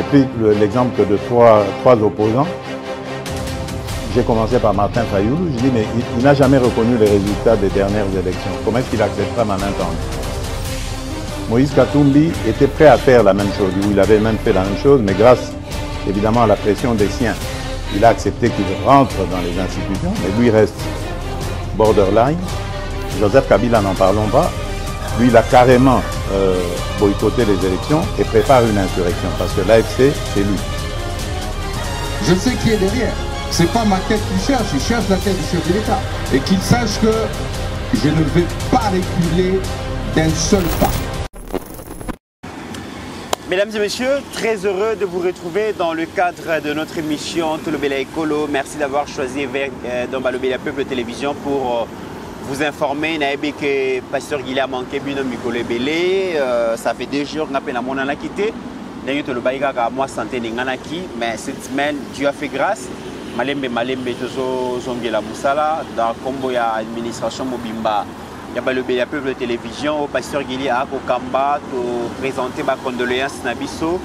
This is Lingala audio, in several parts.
pris l'exemple de trois opposants. J'ai commencé par Martin Fayoulou. Je dis, mais il n'a jamais reconnu les résultats des dernières élections. Comment est-ce qu'il acceptera ma main tendue? Moïse Katumbi était prêt à faire la même chose. Il avait même fait la même chose, mais grâce évidemment à la pression des siens, il a accepté qu'il rentre dans les institutions, mais lui reste borderline. Joseph Kabila, n'en parlons pas. Lui, il a carrément boycotté les élections et prépare une insurrection parce que l'AFC, c'est lui. Je sais qui est derrière. C'est pas ma tête qu'il cherche, il cherche la tête du chef de l'État. Et qu'il sache que je ne vais pas reculer d'un seul pas. Mesdames et messieurs, très heureux de vous retrouver dans le cadre de notre émission Tolobela Ekolo. Merci d'avoir choisi dans Balobela Peuple Télévision pour vous informer. Naïbe que Pasteur Guillet a manqué Bino Mikolo Belé. Ça fait 2 jours qu'on a mon ana quitté. D'ailleurs, Tolobaïga a moi santé n'enganaki, mais cette semaine Dieu a fait grâce. Malembe tozo zongela musala dans combo ya administration mobimba. Il y a le peuple de télévision, au pasteur Guillet à Kokamba, pour présenter ma condoléance na biso,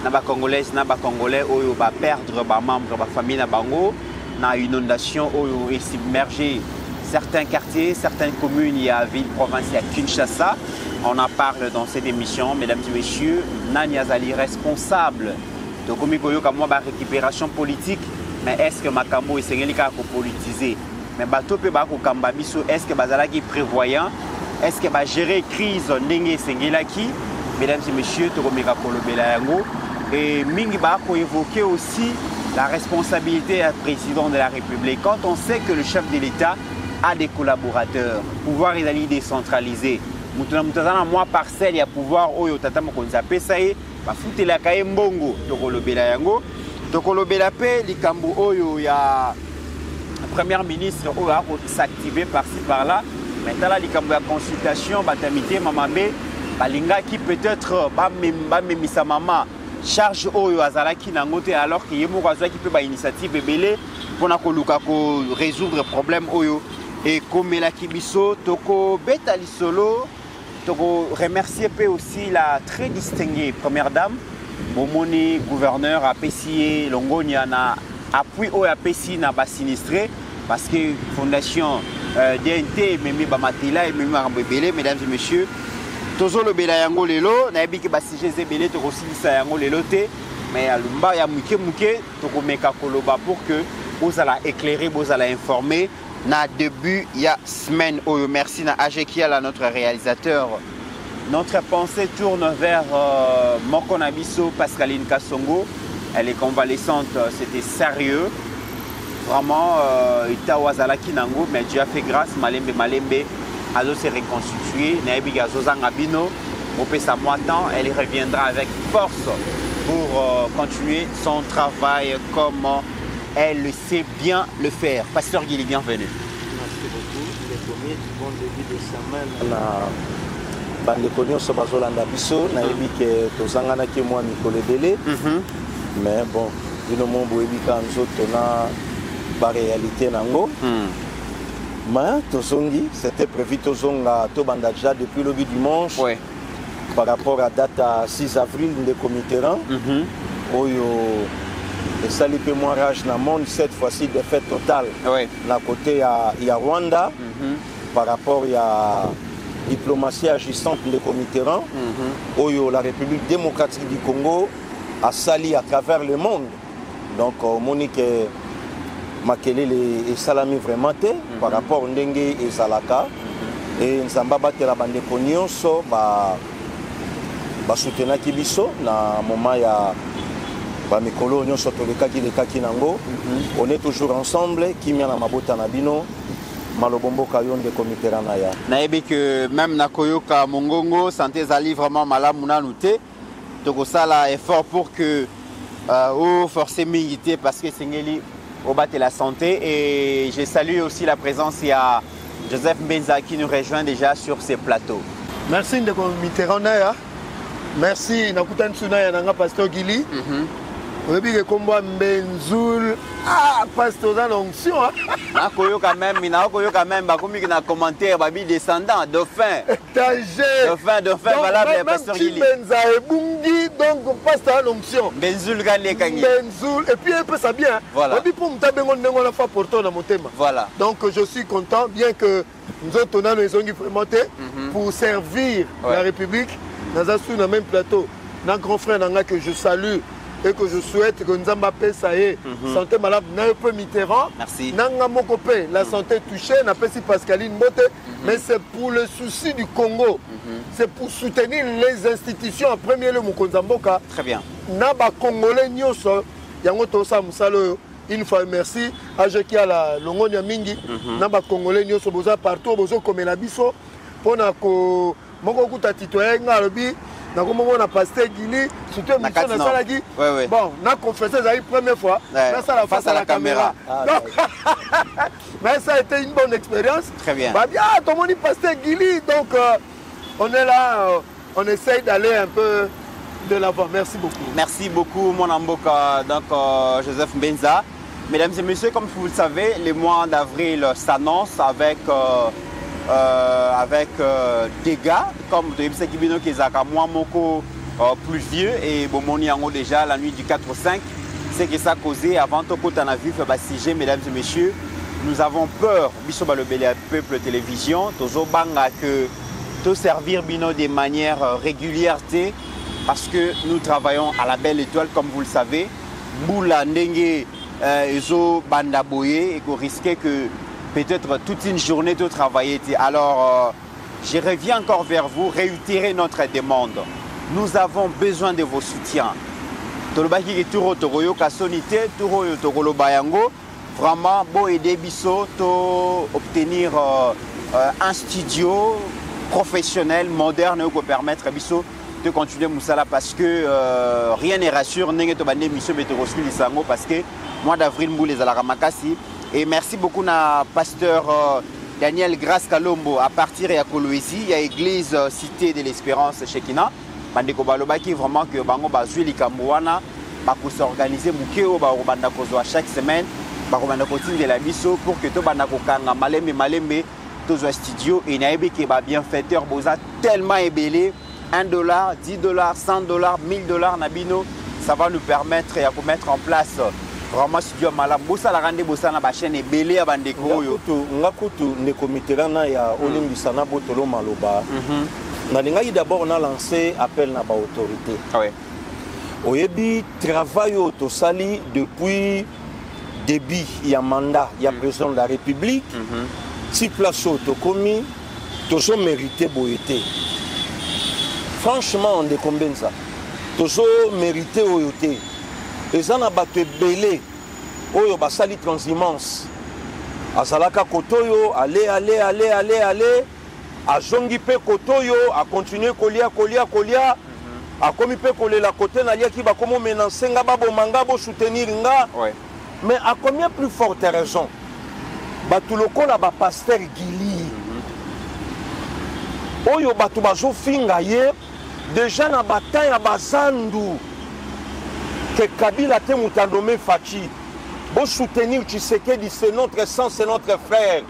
na ba congolais, na ba congolais, où va perdre ba membre ba famille na bango, na inondation où est submergé certains quartiers, certaines communes, il y a ville, province, il y a Kinshasa. On en parle dans cette émission, mesdames et messieurs. Nani Azali responsable de Komikoyo comme moi, récupération politique, mais est-ce que Makambo est sénégalais pour politiser? Mais bateau peut ba ko kamba biso, est-ce que bazala qui prévoyant, est-ce que ba gérer crise ndenge sengelaki? Mesdames et messieurs, tokomeka kolobela yango et mingi ba ko évoquer aussi la responsabilité du président de la République. Quand on sait que le chef de l'État a des collaborateurs, pouvoir est allé décentraliser. Mutana moi parcelle, il y a pouvoir oyo tata mokonza pesa e ba futela ka mbongo tokolobela yango. Tokolobela pe likambo oyo ya Premier ministre a s'activer par-ci par-là. Maintenant, là, il y a une consultation, batamité, mamamé, balinga qui peut-être sa maman charge oyo azalaki nangote alors qu'il y a une qui peut ba initiative belé pour résoudre le problème oyo et comme la kibiso toko betali solo toko remercier peu aussi la très distinguée première dame Momoni gouverneur a pessier Longonia na appui au APC n'a pas sinistré parce que fondation DNT memi bamatila et memi marambebele. Mesdames et messieurs, tozo le bela yango lelo na yebi ke ba CGZ belé to kosilisa yango lelo te mais alumba ya muke muke to komeka koloba pour que vous allez éclairer, vous allez informer na début ya semaine oyo. Merci na Ajekia notre réalisateur. Notre pensée tourne vers Mokonabiso Pascaline Kassongo. Elle est convalescente, c'était sérieux. Vraiment, Itawazala Kinango, mais Dieu a fait grâce, Malembe, Azo s'est reconstitué, Naebiga Zozangabino, Opesa Moitan, elle reviendra avec force pour continuer son travail comme elle sait bien le faire. Pasteur Guillet, bienvenue. Merci beaucoup. Le premier bon début de semaine. Bandeko nyonso bazolanda biso nayebi ke tozanganaki mwa mikolo ebele mais bon bino mo boyebika nzoto na baréalité nango mais tozongi c'était prévu tozonga tobanda déjà depuis le dimanche par rapport à date à 6 avril ndeko Mitterrand oyo esali pe mwa rage na monde cette fois-ci défaite totale na côté ya Rwanda par rapport à diplomatie agissante de Mitterrand, où la République démocratique du Congo a sali à travers le monde. Donc, Monique Makelele et Salami vraiment par rapport à Ndenge et Zalaka. Et Nzamba Batela Bandeko Nyonso, soutenir Kibiso, na moment ya Mikolo Nyonso Toleka Kileka Kinango. On est toujours ensemble, Kimia na Mabota Nabino. Malobombo Kayon de Mitterrand naya. Naebi que même Nakoyoka Mongongo santé zali vraiment malade munanouté. Donc ça là effort pour que forcer militer parce que Sengeli au bat la santé et je salue aussi la présence il y a Joseph Mbenza qui nous rejoint déjà sur ces plateaux. Merci de Mitterrand naya. Merci Nakutan Tsunaya nanga Pasteur Guillet. On dit que combat Benzoul pasteur dans l'onction. Nakoyo quand même, bah comme il a commentaire, babi descendant, dauphin. Dauphin, valable, pasteur Guillet. Benza et Bungi, donc passe à l'onction. Benzoul Gane Kangi. Benzoul, et puis un peu ça bien. Voilà. Et puis pour me taper, on a fait pour toi dans mon thème. Voilà. Donc je suis content, bien que nous autres, on a les ongles montés pour servir la République dans un même plateau. Dans grand frère que je salue et que je souhaite que nous avons appelé ça y est, santé malade, n'a pas Mitterrand. Merci. Nanga Mokopé, la santé touchée, n'a pas si Pascaline Bote, mais c'est pour le souci du Congo. C'est pour soutenir les institutions, en premier lieu, Mokonzamboka. Très bien. Naba Congolais, Nyoso, Yango Tosa Moussalo, une fois merci. Ajeki à la Longonia Mingi, Naba Congolais, Nyoso, Boza partout, Bozo comme la biso, pour Nako, Moko Kuta Titoyen, Nalobi. On a pasteur Guili, surtout une mission de Salagi. Bon, on a confessé la première fois, ça face à la caméra. Donc, mais ça a été une bonne expérience. Très bien. Bah bien, tout le monde est pasteur Guili, donc on est là, on essaye d'aller un peu de l'avant. Merci beaucoup. Merci beaucoup, mon Amboka, donc Joseph Mbenza. Mesdames et messieurs, comme vous le savez, le mois d'avril s'annonce avec dégâts comme de Kibino qui est moins pluvieux et Bomoni Yango déjà la nuit du 4 au 5. C'est que ça a causé avant tout côté en avis fait mesdames et messieurs. Nous avons peur, Biso Balobele Peuple Télévision, toujours banga que tout servir Bino de manière régulière parce que nous travaillons à la Belle Étoile comme vous le savez. Boula Ndenge Ezo Bandaboye et qu'on risquait que peut-être toute une journée de travailler. Alors, je reviens encore vers vous, réitérer notre demande. Nous avons besoin de vos soutiens. Vraiment, bon aider Bisso à obtenir un studio professionnel, moderne, qui permettre à Bisso de continuer Moussala parce que rien n'est rassurant. Parce que mois d'avril, nous les Makasi. Et merci beaucoup à pasteur Daniel Grace Kalombo à partir de Koloesi, il y a l'église Cité de l'Espérance chez Kina. Bandeko Balobaki vraiment que Bango Bazui Likambouana pour s'organiser Mukeo Barobanda Kozo à chaque semaine, Barobanda Kotine de la Bisso pour que tout Bandako Kanga Malembe, tout un studio et Naïbe qui va bien fêter Boza tellement ébélé. $1, $10, $100, $1000 Nabino, ça va nous permettre de mettre en place. Vraiment studio malam bosa la rande bosa na ba chaîne belé ya bandeko yo ngakutu ne comité na ya olimbisa na botolo maloba na lingai d'abord na lancé appel na ba autorité oyebi travail auto sali depuis début ya mandat ya président de la République si place auto commis toujours mérité boyete franchement on décombine ça toujours mérité oyote. Les gens ont belé, oyo basali transhumance. Azalaka kotoyo, aller, a jongi pe kotoyo, a continuer kolia, a komi pe kole la côté na liaki ba komo menancer nga babo manga bo soutenir nga. Mais à combien plus forte raison? Batu lokola ba pasteur Guili. Oyo batu bazo finga ye, déjà na bataille ya bazandu. Que Kabila te moutandomé Fachi, pour soutenir Tshisekedi, c'est notre sang, c'est notre frère.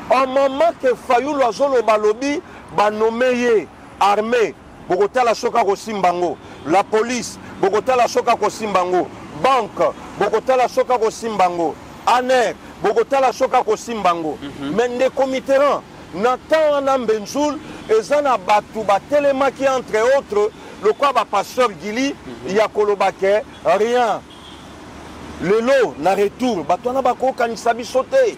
Au moment que Fayou Loazolo Balobi, banomeye, armée, Bogota la Soka Kosimbango, la police, Bogota la Soka Kosimbango, banque, Bogota la Soka Kosimbango, ANER, Bogota la Soka Kosimbango, mais des comités, Nathan Anam Benzoul, et Zana Batou, Batelema qui entre autres, le quoi va pasteur Guili, il y a Kolobake, rien. Le lot, na retour, Batouana Bako Kanisabi sauté.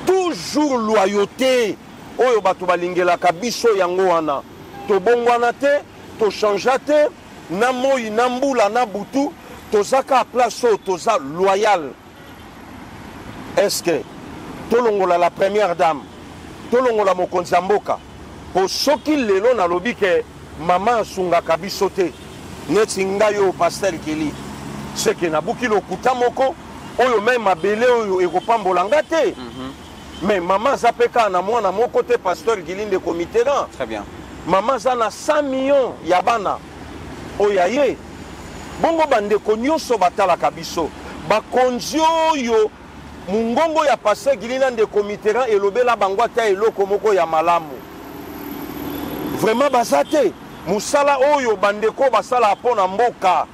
Toujours loyauté. Oyo Batou Balingela Kabiso Yangoana. To bongwana te, to changeate, namoyi, namboula, nabutu, to zaka place, to za loyal. Est-ce que, Tolongola la première dame, Tolongola Mokonzamboka, pour ceux qui le na lobi que maman sunga kabiso te neti ngayo pasteur Kili c'est que nabuki lokuta moko oyo même abele oyo ekopambola ngate mais maman zapeka na mwana moko te pasteur Kili de comité là très bien maman za na 100 millions ya bana oyaye bongo bandeko nyonso batala kabiso bakonzi oyo mungongo ya pasteur Kili de comité là elobela bangwa ta eloko moko ya malamu. Vraiment, basate. musala oyo bandeko basala pona mboka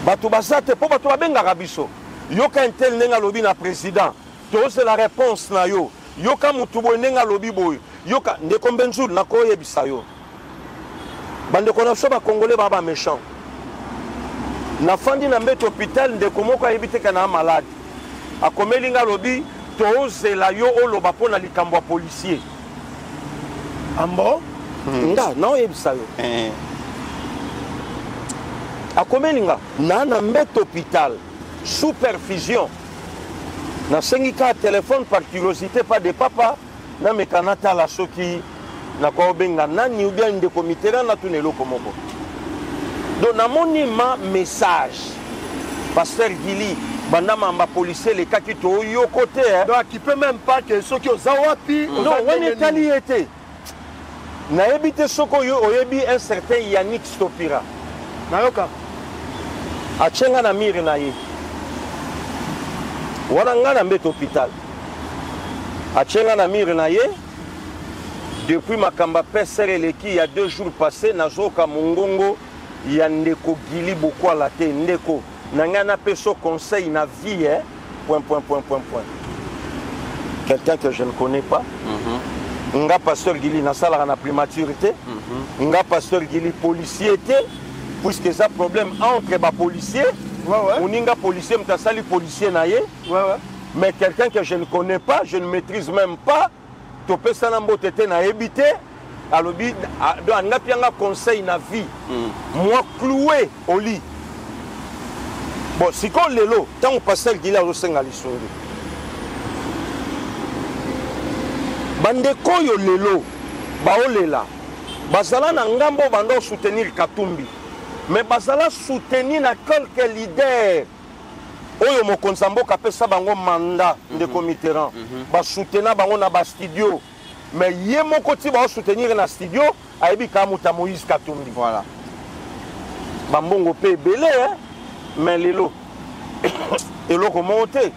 bato basate po bato babengaka biso yoka intel ndenge lobi na président c'est la réponse na yo yoka mutu boye ndenge lobi boye yoka ndeko Mbenzulu nakoyebisa yo bandeko na biso bakongole baba méchant nafandi na mbeto hôpital ndeko moko ayebi te kana malade akomeli nga lobi tozela yo oloba pona likambo ya policier ambo nga naoyebisa yo akomeli nga na mbeto hôpital sous perfusion nasengi ka téléphone par curiosité pas de papa nameka natala soki nakobenga nani ou bien ndeko Mitterrand natuna eloko moko donc namoni ma message pasteur Gili bandamamba policier les kaki to yo côté donc qui peut même pas que ceux qui ont zawapi non on est allé été na ebité soko yo oyebi un certain Yannick Stopira nayoka achenga na mire na ye wana nga na mbeto hôpital achenga na mire na ye depuis makamba pesere leki il y a 2 jours passés nazoka mongongo ya ndeko Gili Bokwala te ndeko nanga na peso conseil na vie point. Quelqu'un que je ne connais pas. Nga pasteur Gili na sala na primaturité. Nga pasteur Gili policier te puisque ça problème entre ba policier. On nga policier mtasali policier na ye. Mais quelqu'un que je ne connais pas, je ne maîtrise même pas. Topé sanambo tete na ebité. Alobi do nga pianga conseil na vie. Moi cloué au lit. Bon, si qu'on lelo, tant on passe le gila au senga lisongi. Bandeko yo lelo, baolela. Bazala na ngambo bando soutenir Katumbi. Mais bazala soutenir na quelques leaders. Oyo mo konsambo kapesa bango mandat de Mitterrand. Ba soutenir bango na ba studio. Mais yé mon côté ba soutenir na studio, ayebi kamuta Moïse Katumbi. Voilà. Bambongo pe belé hein. Mais lelo eloko monté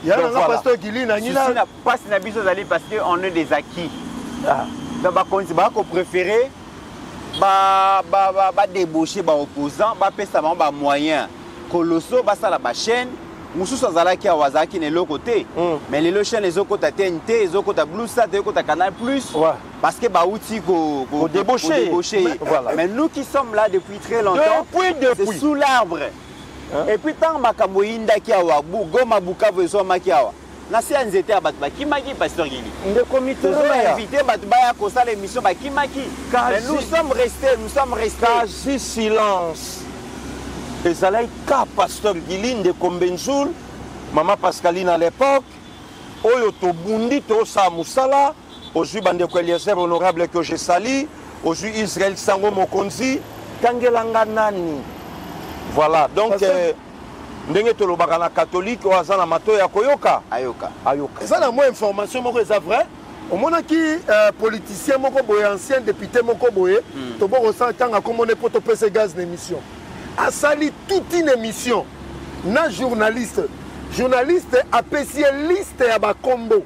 il y a un pasteur Gili na nina passe na biso zali parce que on est des acquis donc ba konti ba ko préférer ba débaucher ba opposant ba pesa ba moyen colosso ba sala ba chaîne mususu azalaki awazaki na eloko te mais lelo chaîne ezokota TNT ezokota Blue Star ezokota Canal Plus parce que ba outil ko débaucher mais nous qui sommes là depuis très longtemps c'est sous l'arbre. Et puis tant makambo indaki awa Goma Bukavu ezomaki awa na si anzete ya bato bakimaki pasteur Gili ndeko Mitterrand a invité bato baya kosala émission bakimaki mais nous sommes restés quasi silence ezalaki ka pasteur Gili ndeko Mbenzulu mama Pascaline à l'époque oyo tobundi tosala musala ozwi bandeko Eliezer honorable que je sali ozwi Israël Sango Mokonzi kangelanga nani. Voilà, donc ndenge tolobaka na catholique o azana mato ya koyoka ayoka ça na moi information moko eza vrai au mona ki politicien moko boye ancien député moko boye to boko sa tanga komone poto pese gaz na émission asali toute une émission na journaliste apesi liste ya ba kombo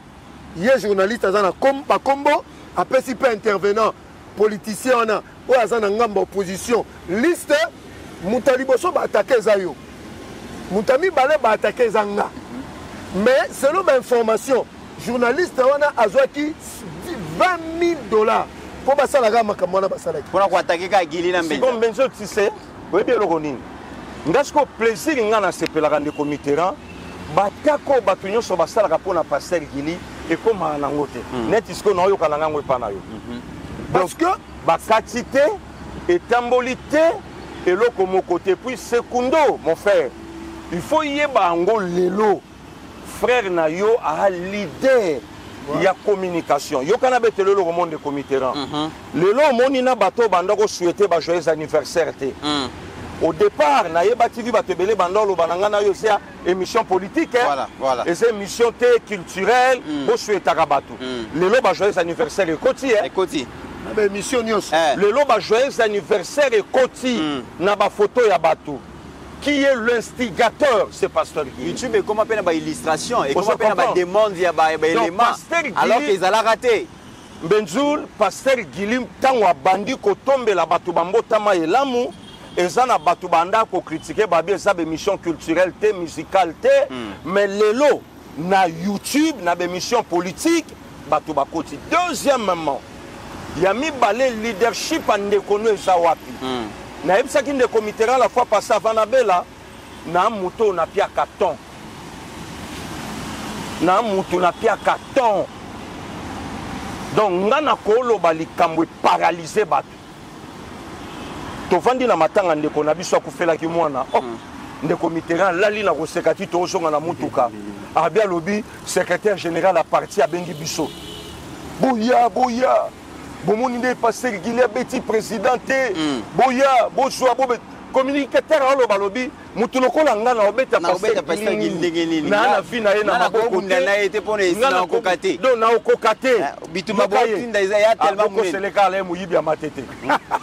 ye journaliste azana ba kombo apesi pe intervenant politicien ona o azana ngamba opposition liste Moutaliboso va attaquer Zayo. Moutami Balé va attaquer Zanga. Mais selon ma information, journaliste on a azwaki $20,000 pour passer la gamme comme on a passé. Pour attaquer Gili na Mbenzulu. Si bon Mbenzulu tu sais, oui bien le ronin. Ngasko plaisir ngana sepela rande ko Mitterrand, batako batunyo so basala rapona passer Gili et comme anangote. Net isko na yo kananga ngwe pana yo. Parce que bakatité et tambolité et l'autre mon côté puis secondo mon frère il faut y bango lelo frère na yo a l'idée il y a communication yo kana betelo le monde de Mitterrand lelo moni na bato bandako souhaiter ba joyeux anniversaire te au départ na yeba TV batebele bandolo bananga na yo c'est émission politique voilà et c'est émission culturelle bo souhaiter bato lelo ba joyeux anniversaire ekoti émission nyos le loba joyeux anniversaire et Koti na ba photo ya batou qui est l'instigateur c'est pasteur Gili YouTube et comment appelle ba illustration et comment appelle ba demande ya ba élément alors qu'ils allaient rater Benzoul pasteur Gilim tango abandi kotombela bato bambotama elamu eza na bato banda ko critiquer babi eza be mission culturelle te musicale te mais lelo na YouTube na be mission politique bato bakoti. Deuxièmement il y a mis balé leadership andeko no eza wapi na yebisaki ndeko Mitterrand la fois passée avant na bela na moto na pia carton na moto na pia carton. Donc ngana koloba likambo paralysé bato tovandi na matanga ndeko na biso akufela ki mwana ndeko Mitterrand lali na kosekati tozonga na mutuka abia lobi secrétaire général à parti abengi biso boya bomoni nde passer Gilia beti présidenté boya boswa bobe communicateur alo balobi mutu lokola ngana obeta passer Gilia na vie na ye na maboko na été pour les na kokate donc na kokate bituma botinda ya tellement ko seleka ale muyibi ya matete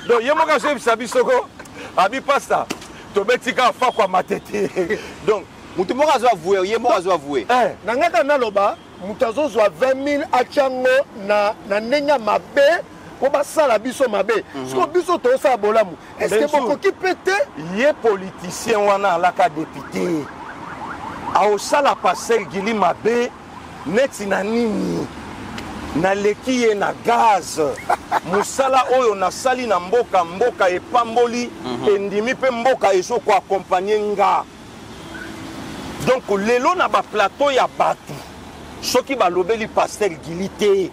donc yemo ka se bisoko abi pasta to betika fa kwa matete donc mutu moko azo avouer yemo azo avouer na ngaka naloba mutu azozwa 20 000 achango na nenga mabe ko basala biso mabe siko biso to sa bolamu est-ce que bokoki pété ye politicien wana alaka député a sala passer Gili mabe neti na nini na leki ye na gaz musala oyo na sali na mboka epamboli endimi pe mboka ezo ko accompagner nga donc lelo na ba plateau ya batu soki balobeli passer Gili te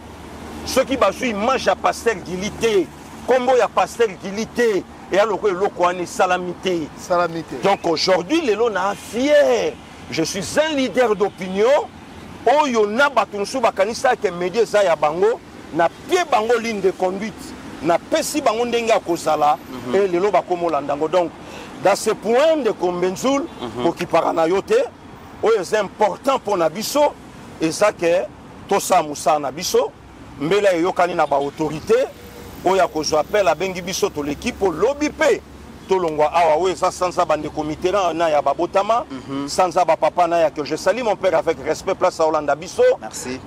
soki bazui image ya passer Gili te kombo ya passer Gili te et aloko eloko ani salamité donc aujourd'hui lelo na fier je suis un leader d'opinion oyo na bato nsu bakanisa ke média eza ya bango na pie bango ligne de conduite na pesi bango ndenge ya kozala et lelo bakomolandango donc dans ce point de Benzoul kokipaka na yo te oyo eza important pour na biso eza ke tosa musa na biso mbela eyokani na ba autorité oyo akozwa appel abengi biso to l'équipe lobi pe tolongwa awa oyo eza sanza bandeko Mitterrand na ya babotama sanza bapapa na ya que je salue mon père avec respect place à Hollande biso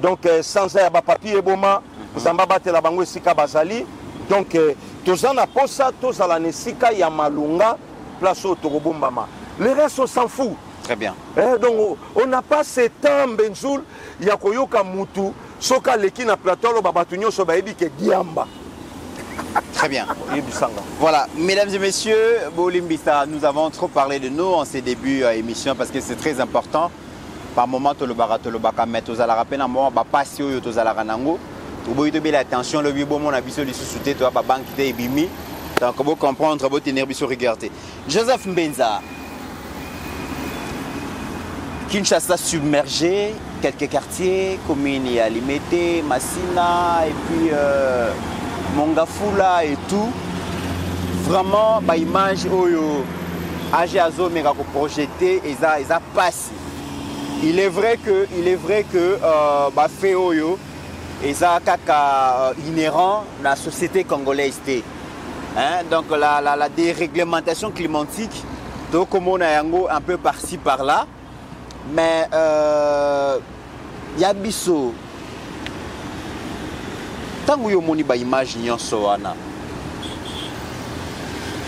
donc sanza ya bapapi eboma zamba batela bango esika bazali donc toza na posa tozala na esika ya malunga place oyo tokobombama le reste on s'en fout. Très bien. Donc on n'a pas ce temps Benzoul ya koyoka mutu soka leki na plateau lo babatu nyonso bayebi ke diamba. Très bien. Voilà, mesdames et messieurs, Bolimbisa, nous avons trop parlé de nous en ces débuts d'émission parce que c'est très important. Par moment, tout le baraka mettre aux alarapes, à moment, passer aux alaranango. Vous avez bien l'attention, le vieux bon mon habitude de sous-souter, tu vas pas banque de bimi. Donc, vous comprendre, vous tenir sur regarder. Joseph Mbenza, Kinshasa submergé, quelques quartiers, communes à Limete, Massina et puis Mongafula et tout. Vraiment, bah image oyo Ajazo mega ko projeté et ça passe. Il est vrai que bah fait oyo et ça kaka inhérent la société congolaise té. Hein, donc la déréglementation climatique donc comme on a un peu par-ci par-là. Mais Yabiso, tant que vous avez image nyonso wana,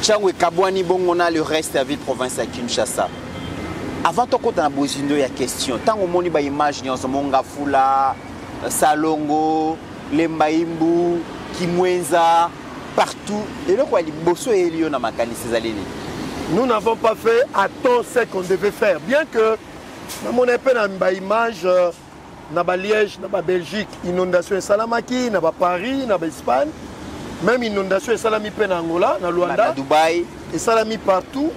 Tchangwe Kabwani Bongona le reste de la ville province à Kinshasa. Avant de vous poser une question, tant que vous avez image nyonso Mongafula, Salongo, Lembaimbu, Kimwenza, partout, et là quoi, les bosso et Elion na makani ces années. Nous n'avons pas fait à temps ce qu'on devait faire, bien que dans mon épée, dans ma image, dans la Liège, dans la Belgique, inondation et Salamaki, dans Paris, dans l'Espagne, même inondation et Salami en Angola, dans Luanda, Dubaï, et Salami partout,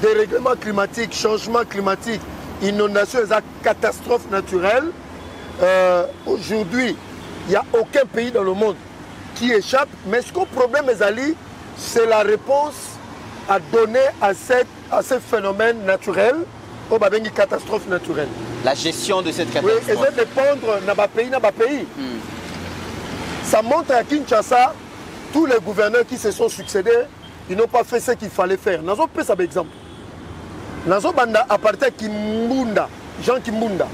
dérèglement climatique, changement climatique, inondation et catastrophe naturelle. Aujourd'hui, il n'y a aucun pays dans le monde qui échappe, mais ce qu'on problème, c'est la réponse à donner à ce phénomène naturel. Oh, bah, une catastrophe naturelle. La gestion de cette catastrophe. Oui, et ça dépendre de pays. Ça montre à Kinshasa, tous les gouverneurs qui se sont succédés, ils n'ont pas fait ce qu'il fallait faire. Nous avons pris ça par exemple. Nous avons appartient Kimbunda, Jean Kimbunda.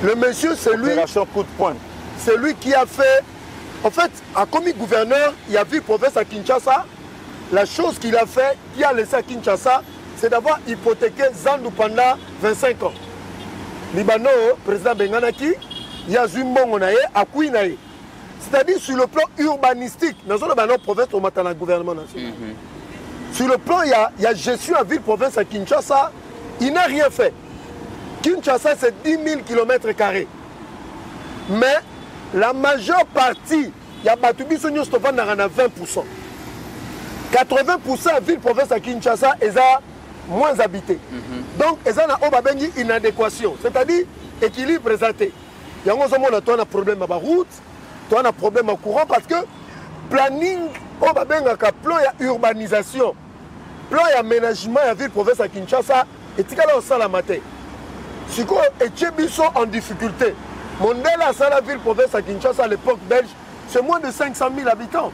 Le monsieur, c'est lui. Opération coup de poing. c'est lui qui a fait... En fait, à commis gouverneur, il y a vu province à Kinshasa. La chose qu'il a fait, qui a laissé à Kinshasa, c'est d'avoir hypothéqué Zandu pendant 25 ans. Libano, président Benganaki, il y a Zumbongo nae, Akui nae. C'est-à-dire sur le plan urbanistique, dans une province, on m'attend le gouvernement national. Sur le plan, il y a gestion à ville-province à Kinshasa, il n'a rien fait. Kinshasa, c'est 10 000 km². Mais la majeure partie, il y a Batubi Sonyo Stofan à 20%. 80% de ville-province à Kinshasa, ils sont moins habités. Donc, ils ont une inadéquation, c'est-à-dire équilibre présenté. Il y a un problème à la route, tu as un problème au courant parce que planning, plan d'urbanisation, plan d'aménagement de la ville-province à Kinshasa, et tu as aussi la matin. Si tu es en difficulté, Mondela, c'est la ville-province à Kinshasa à l'époque belge, c'est moins de 500 000 habitants.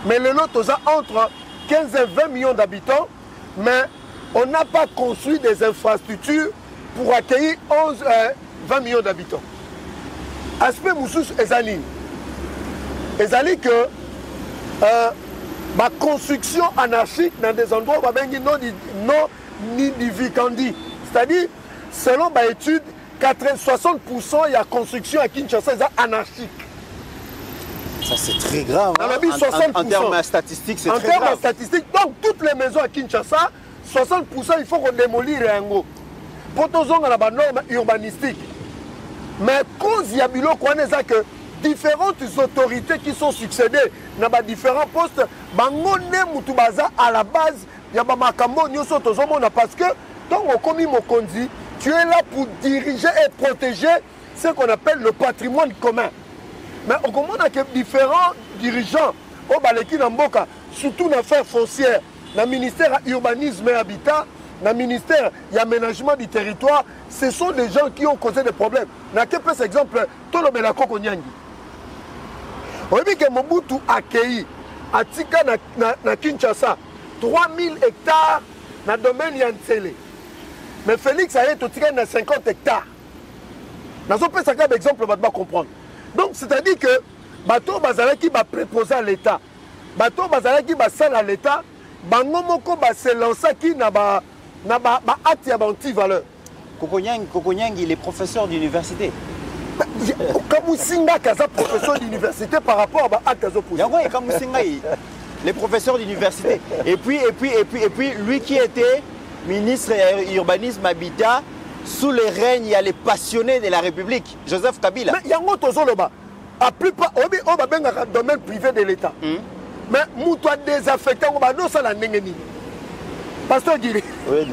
Mais le lot, entre 15 et 20 millions d'habitants, mais on n'a pas construit des infrastructures pour accueillir 20 millions d'habitants. Aspect Moussous Ezali. Ezali que ma construction anarchique dans des endroits où non ni Vikandi. C'est-à-dire, selon ma étude, 60% il y a construction à Kinshasa anarchique. Ça c'est très grave. En termes statistiques, c'est très grave. En termes statistiques, donc toutes les maisons à Kinshasa, 60% il faut qu'on démolir un gros. Pour tous on a la norme urbanistique. Mais cause il y a que différentes autorités qui sont succédées dans différents postes, à la base, il y a parce que tant on commis Mokondi, tu es là pour diriger et protéger ce qu'on appelle le patrimoine commun. Mais on comprend que différents dirigeants, au Baleki Namboka, surtout dans l'affaire foncière, dans le ministère de l'urbanisme et habitat, dans le ministère de l'aménagement du territoire, ce sont des gens qui ont causé des problèmes. Dans quel exemple, tout le Belako Konyangi. On dit que Mobutu a accueilli à Tika na Kinshasa 3000 hectares dans le domaine Yansele. Mais Félix a été à 50 hectares. Dans un exemple, on va comprendre. Donc, c'est-à-dire que Bato Bazalaki va préposer à l'État. Bato Bazalaki va saler à l'État. Bangomoko va se lancer qui n'a pas acte à valeur. Kokonyang, il est professeur d'université. Kamusinga Kaza, professeur d'université par rapport à acte à Yangoy Kamusinga, les professeurs d'université. Et puis, lui qui était ministre urbanisme habitat, sous le règne, il y a les passionnés de la République, Joseph Kabila. Mais il y a un autre zoloba. À plus pas, on va bien dans le domaine privé de l'État. Mais nous doit désaffecter, on va nous ça la nengeni. Pasteur Giri. Oui.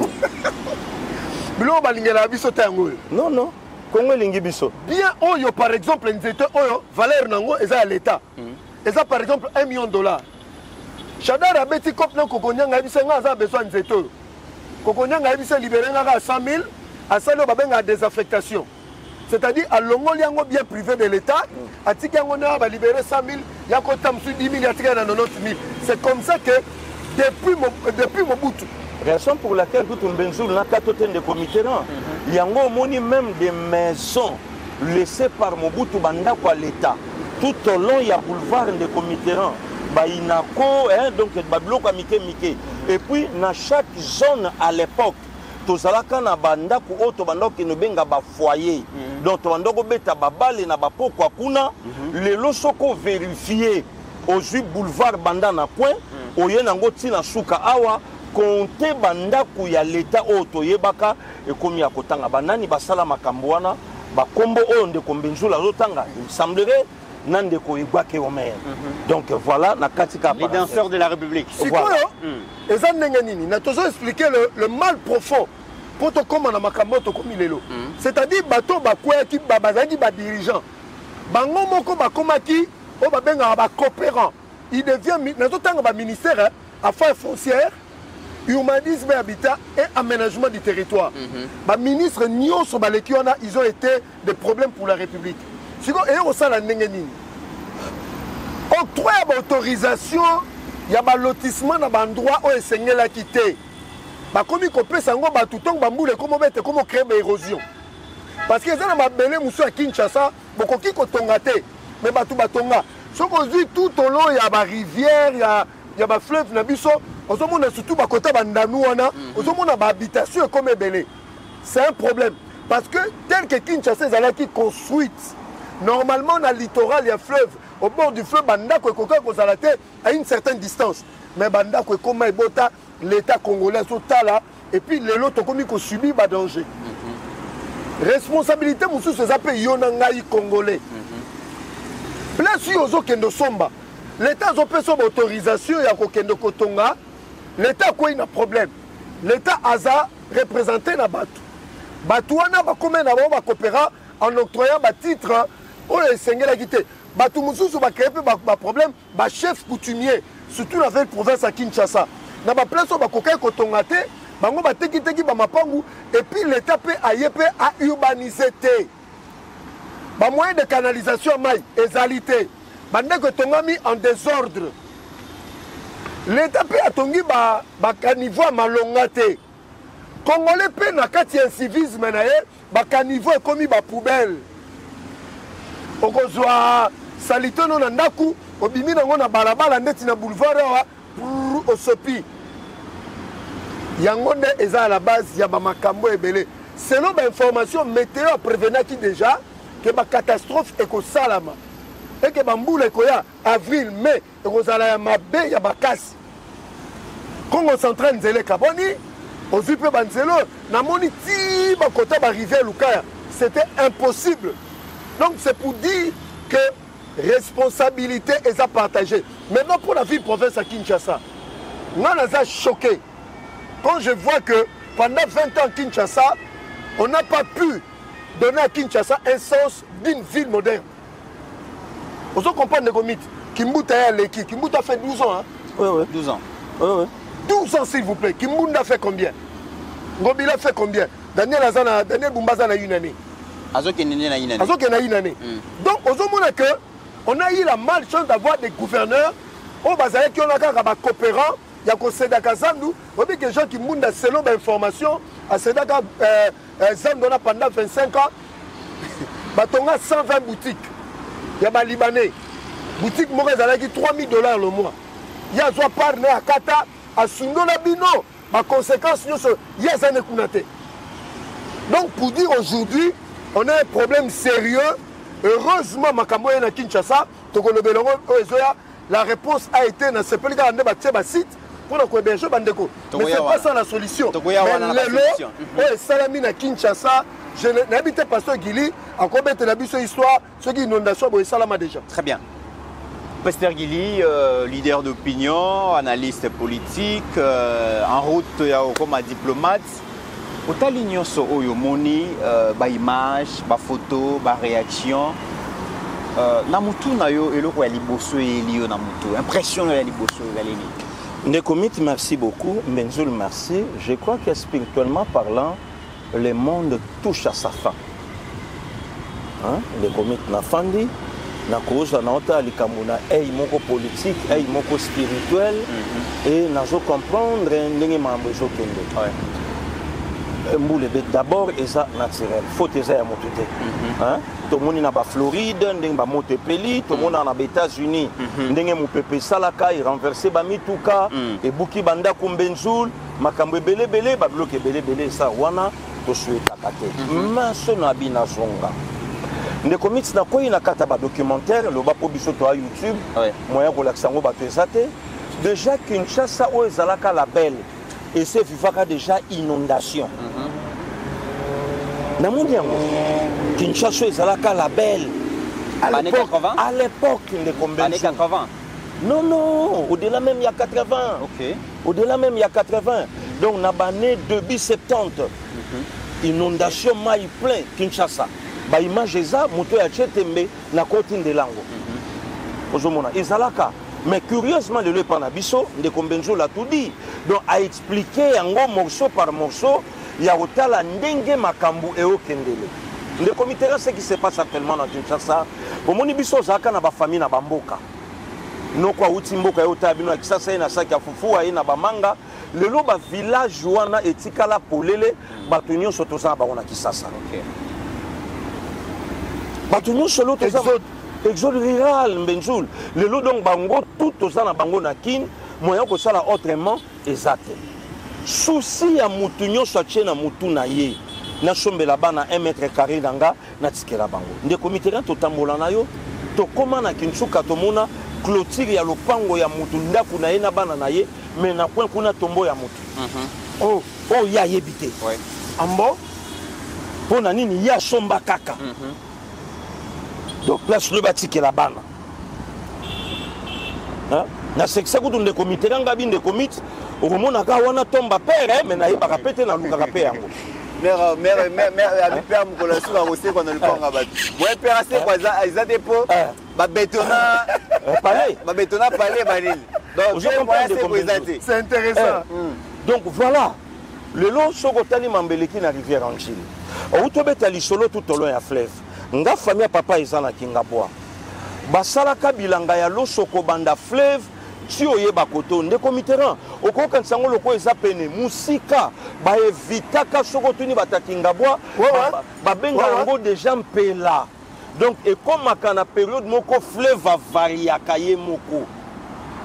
Bilo ba lingela biso tango. Non non. Congo lingi biso. Bien oyo par exemple nzete oyo valeur nango eza à l'État. Eza par exemple $1 million. Chadara beti kop na kokonyanga biso nga za besoin nzete oyo. Kokonyanga biso libérer nga 100 000. À ça, on a désaffectation. C'est-à-dire, à l'ongoliango bien privé de l'État, à Tikango, on va libérer 100 000, il y a 10 000, il y a 90 000. C'est comme ça que, depuis Mobutu. Raison pour laquelle tout un benzoul n'a qu'à tout un de comité. Il y a même des maisons laissées par Mobutu Bandako à l'État. Tout au long, il y a boulevard de comité. Bainako, donc Bablo Mike. Et puis, dans chaque zone à l'époque, tozalaka na bandako o to bandako no benga ba foyer donc to bandako beta babale na bapoko kuna lelo soko vérifier au boulevard banda na coin oye nango tina suka awa compter bandako ya l'état o to yebaka e komi ya kotanga banani basala makambo wana ba kombo o ndeko mbenzula lotanga il semblerait nandeko igwake o maire donc voilà na katika les danseurs de la République. Voilà. Nous expliquer le mal profond pour te comme na makamboto comme lelo. C'est-à-dire bato bakoya ki babazaki ba dirigeant. Bango moko bakomaki o babenga ba coopérant. Il devient natotanga ba ministère affaires foncières, urbanisme et habitat et aménagement du territoire. Ba ministre nyonso baleki wana ils ont été des problèmes pour la République. Siko et au sala ndenge nini. Octroi d'autorisation, il y a un lotissement dans un endroit où il y a quitté. Comme il y a un comment créer l'érosion. Parce que les gens qui ont à Kinshasa, bokoki kotonga te mais bato batonga soki ozwi tout au long ya barivière ya bafleuve na biso ozomona surtout bakota bandanu wana ozomona bahabitation ekoma ebele. C'est un problème parce que tel que Kinshasa ezalaki construite normalement na littoral ya fleuve au bord du fleuve bandako ekoka kozala te à une certaine distance mais bandako ekoma ebota l'état congolais sotala et puis lelo tokomi kosubi ba danger. Responsabilité mosusu eza mpe yo na ngai congolais. Place ozo kendo somba l'état azopesa autorisation ya kokende kotonga l'état akoyi na problème l'état aza représenté na bato bato wana bakome na bango bakopera en octroyant batitre oyo esengelaki te bato mosusu bakreye mpe baproblème bachef coutumier surtout na ville province ya Kinshasa na baplace oyo bakokaki kotonga te bango batekiteki bamapangu et puis l'état mpe aye mpe aurbaniser te bamoyen de canalisation ya mai ezali te bandeko etongami en désordre l'état mpe atongi bakaniveau ya malonga te congolais mpe na kati ya civisme na ye bakaniveau ekomi bapoubele okozwa salite no na ndaku obimi nango na balabala ndeti na boulevard awa osopi yango nde eza à la base ya bamakambo ebele selon bainformation météo aprévenaki déjà ke bacatastrophe ekosalama eke bambula ekoya avril mai ekozala ya mabe ya bakasi kongo central nzela ekaboni ozwi mpe banzelo namoni ti bakota barivière lukaya c'était impossible. Donc c'est pour dire que responsabilité est à partager. Maintenant pour la ville province à Kinshasa, moi je suis choqué quand je vois que pendant 20 ans Kinshasa, on n'a pas pu donner à Kinshasa un sens d'une ville moderne. Vous comprenez le comité Kimbuta a l'équipe. Kimbuta a fait 12 ans. Hein? Oui, 12 ans. Oui. 12 ans s'il vous plaît. Kimbuta a fait combien? Ngobila a fait combien? Daniel Bumbaza a une année. Donc, on a eu la malchance d'avoir des gouverneurs au Bazaï qui ont un coopérant. Il y a que Sedaka Zandou, on dit que les gens qui montent selon l'information, à Sedaka Zandou pendant 25 ans, on a 120 boutiques. Il y a des Libanais. Boutique Morez a $3 000 le mois. Il y a des partenaires à Kata, à Sundola Bino. Ma conséquence, il y a des Kunate. Donc, pour dire aujourd'hui, on a un problème sérieux. Heureusement, Makamoye na Kinshasa, la réponse a été dans ce pays site pour nous héberger Bandeko. Mais ce n'est pas ça la solution. Mais le Salami na Kinshasa, je n'habite pas ce Guili, encore bête la histoire, ce qui inondation, c'est Salama déjà. Très bien. Pasteur Guili, leader d'opinion, analyste politique, en route comme diplomate. Autant l'union so oyo moni ba image, ba photo, ba réaction na mutu na yo eloko ya liboso elio na mutu impression ya liboso galeni. Nekomit, merci beaucoup. Benzoul, merci. Je crois que spirituellement parlant, le monde touche à sa fin. Hein? Nekomit na fandi na cause na ota likamuna ei moko politique, ei moko spirituel et nazo comprendre ndenge mambo zo kende. D'abord, c'est naturel. Il faut que ça soit tout le monde est en Floride, tout le monde est tout le monde est aux États-Unis. Tout le monde est salaka, il renversé Bamituka, et Buki Banda Kumbenzoul, Makambe Bele Bele, Babloke Bele Bele, ça, Wana, to souhaite attaquer. Mais ce n'est pas zonga. Les comics na quoi il y a un documentaire, le bas pour bisoto à YouTube, moyen relaxango batezate. Déjà Kinshasa ou ezalaka la belle. Et c'est vivaka déjà inondation. Dans mon diamant, Kinshasa est la belle. À l'époque, les combien années 80. Non, au-delà même il y a 80. Ok. Au-delà même il y a 80. Donc, on a né début 70. Inondation maille plein, Kinshasa. Bah, image ça, moto ya Tchetembe, na côté de Lango. Ozomona, Izalaka. Mais curieusement, le Panabiso, de Kombenzo l'a tout dit. Donc, à expliquer en gros morceau par morceau, il y a autant la Ndenge Makambu et au Kendele. Le comité, c'est ce qui se passe actuellement dans Kinshasa. Pour mon ibiso, Zaka na ba famille na bamboka. Non quoi, Utimboka et Otabino, qui ça, c'est na Saka Fufu, et na Bamanga. Le loba village, Joana et Tikala Polele, Batunio Sotosa, Barona Kisasa. bato nyonso lelo toza exode rural mbenjul lelo donc bango tout toza na bango na kine moyen kosala autrement eza te souci ya mutu nyonso atie na mutu na ye nasombela bana 1 mètre carré na nga natikela bango ndeko mitterrand totambola na yo tokóma na Kinshasa tomona clôture ya lopango ya mutu ndako na ye na bana na ye mais na point kuna tombo ya mutu oh ya yebi te ambo mpo na nini ya somba kaka donc place le batikela bana na sexe kutu ndeko mitterrand nga bi ndeko mit okomonaka wana tomba pere mais nayebaka pe te nalukaka pe yango père mokolo soki akoseka na likonga bato boye père asekwa eza te mpo babetona pale banini donc eza te c'est intéressant donc voilà lelo soki otali mambeleki na rivière angile outi obeta lisolo tout olo ya fleuve nga famille ya papa eza na kingabwa basalaka bilanga ya loso kobanda fleuve ti oyeba koto ndeko mitterrand okokanisa yango loko eza pene musika baevitaka soki otuni batakingabwa babenga yango deja mpela donc ekomaka na période moko fleuve avariaka ye moko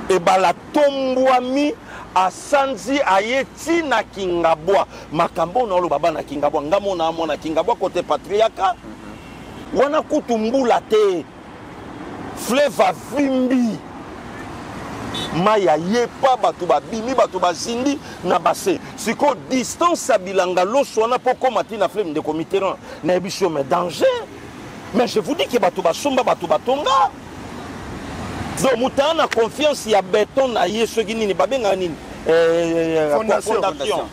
ebala tombwami asanzi aye ti na kingabwa makambo na oloba bana kingabwa ngamo na amona kingabwa kote patriaka wana kutu mbula te fleuve avimbi maya yepa bato babimi bato bazindi na base siko distance ya bilanga loso wana po koma ti na fleuve ndeko mitterrand na yebiso mais danger mais je vous dis que bato basomba bato batonga donc muta na confiance ya béton na ye soki nini babenga nini fondation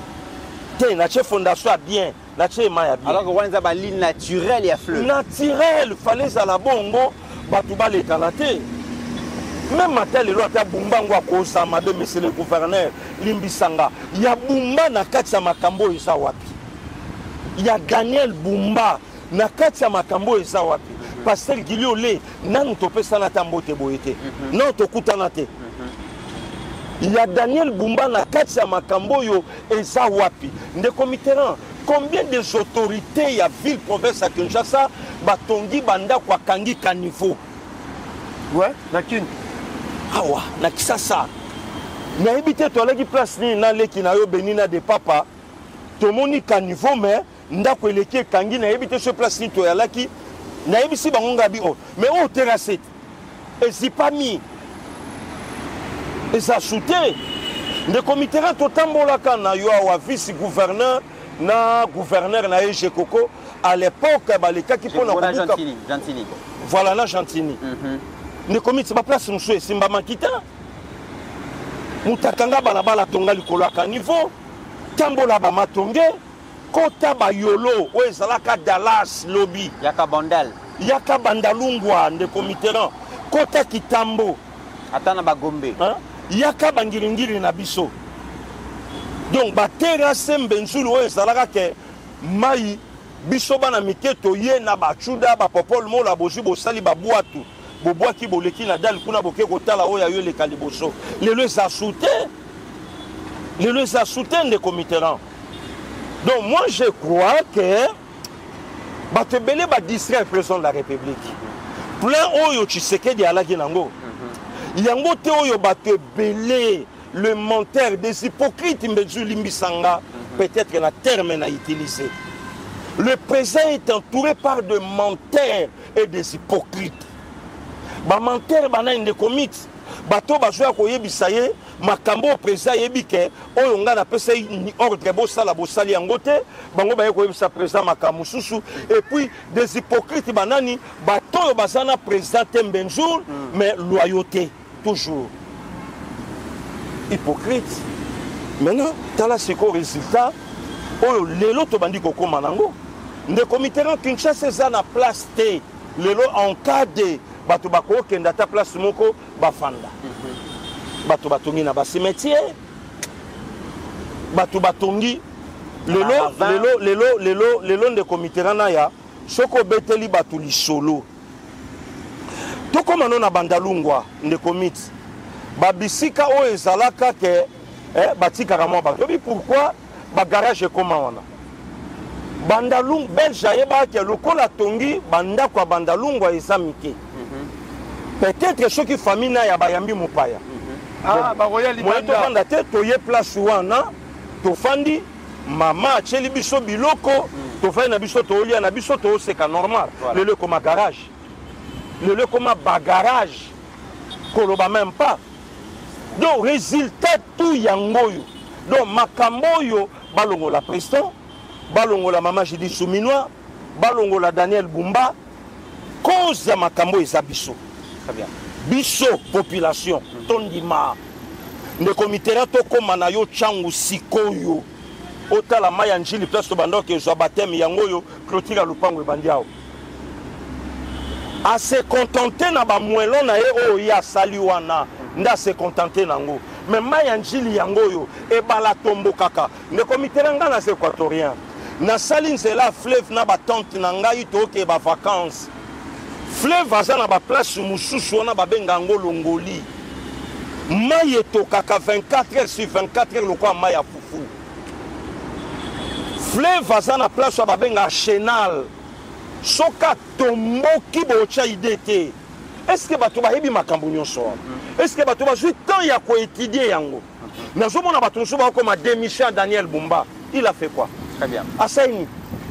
te na che fondation bien na che maya bien alors que wana eza baline naturelle ya fleuve naturel fallait ezala bongo bato balekana te même matin lelo ata bumba ngo akosama de monsieur le gouverneur limbisanga ya bumba na kati ya makambo eza wapi ya Daniel Bumba na kati ya makambo eza wapi pasteur Giliole nanu topesana ta mbote boye te non tokutana te ya Daniel Bumba na kati ya makambo yo eza wapi ndeko Mitterrand combien des autorités ya ville province ya Kinshasa batongi banda kwa kangi kanivo ouais nakini awa na Kisasa nayebi te toleki place nini naleki na yo benina de papa tomoni kanivo mais ndako eleki ekangi nayebi te so place nini toyalaki nayebi si bango ngabi o mais o terrasse ezipami eza soute ndeko Mitterrand totambolaka na yo awa vice gouverneur na gouverneur na ye Koko à l'époque balekaki mpona kobuka Gentini voilà na Gentini ndeko miti baplace mosusu esimbamaki te mutakanga balabala tonga likolo aka niveau tambola bamatonge kota bayolo oyo ezalaka Dallas lobi yaka bandalungwa ndeko Mitterrand kota kitambo ata na bagombe yaka bangiringiri na biso donc baterase mbenzulu oyo ezalaka ke mai biso bana miketo ye na bachuda bapopole mola bozwi bosali babwatu bobwaki boleki na dali kuna boke kotala oyo ayo eleka liboso lelo eza soute ndeko Mitterrand. Donc moi je crois que bato ebele badistrait le président de la République plein oyo Tshisekedi alaki nango yango te oyo bato ebele le menteur des hypocrites mbezu limbisanga peut-être na terme na utilisé. Le président est entouré par de menteurs et des hypocrites. Ba menteur bana ndeko mit bato bazwa koyebisa ye makambo président yebike oyo nga na pesa ni ordre bosala bosali yango te bango baye koyebisa président makambo susu et puis des hypocrites banani bato oyo bazana président Tembenjour mais loyauté toujours hypocrite. Maintenant tala siko résultat oyo lelo to bandi kokoma nango ndeko Mitterrand Kinshasa eza na place te lelo encadré bato bakokenda ta place moko bafanda bato batongi na basimetier bato batongi lelo ndeko Mitterrand na ya soko beteli bato lisolo tokoma no na bandalungwa ndeko mit babisika oyo ezalaka ke batikaka mwa bato obi pourquoi bagarage ekoma wana bandalungu belge ayebaki lokola tongi bandako ya bandalungu eza mike peut-être soki famille na ya bayambi mopaya moye tofanda te toye place wana tofandi mama atieli biso biloko tofandi na biso toolia na biso tooseka normal lelo ekoma garage lelo ekoma bagarage koloba même pas donc résultat tout yango oyo donc makambo oyo balongola président balongola mama Jidi Souminois balongola Daniel Bumba cause ya makambo eza biso biso population tondima ndeko mitera tokoma na yo changu sikoyo otala maya njili place to bandoke ezwa bateme yango oyo clôture lupango ebandi awo a se contenter na bamwelo na ye oyo ya sali wana nda se contenter nango mais maya njili yango oyo ebala tombo kaka ndeko mitera nga na équatorien na sali nzela fleuve na batante na ngai toke ba vacances fleuve aza na ba place mususu wana babenga ngo longoli mai etokaka 24 heures sur 24 heures lokwa mai ya fufu fleuve aza na place wa babenga chenal soka tomboki bocha ide te est-ce que bato bayebi makambo nyonso est-ce que bato bazwi temps ya koétudier yango nazomona bato mosusu bakoma démission Daniel Bumba il a fait quoi? Très bien. Asaini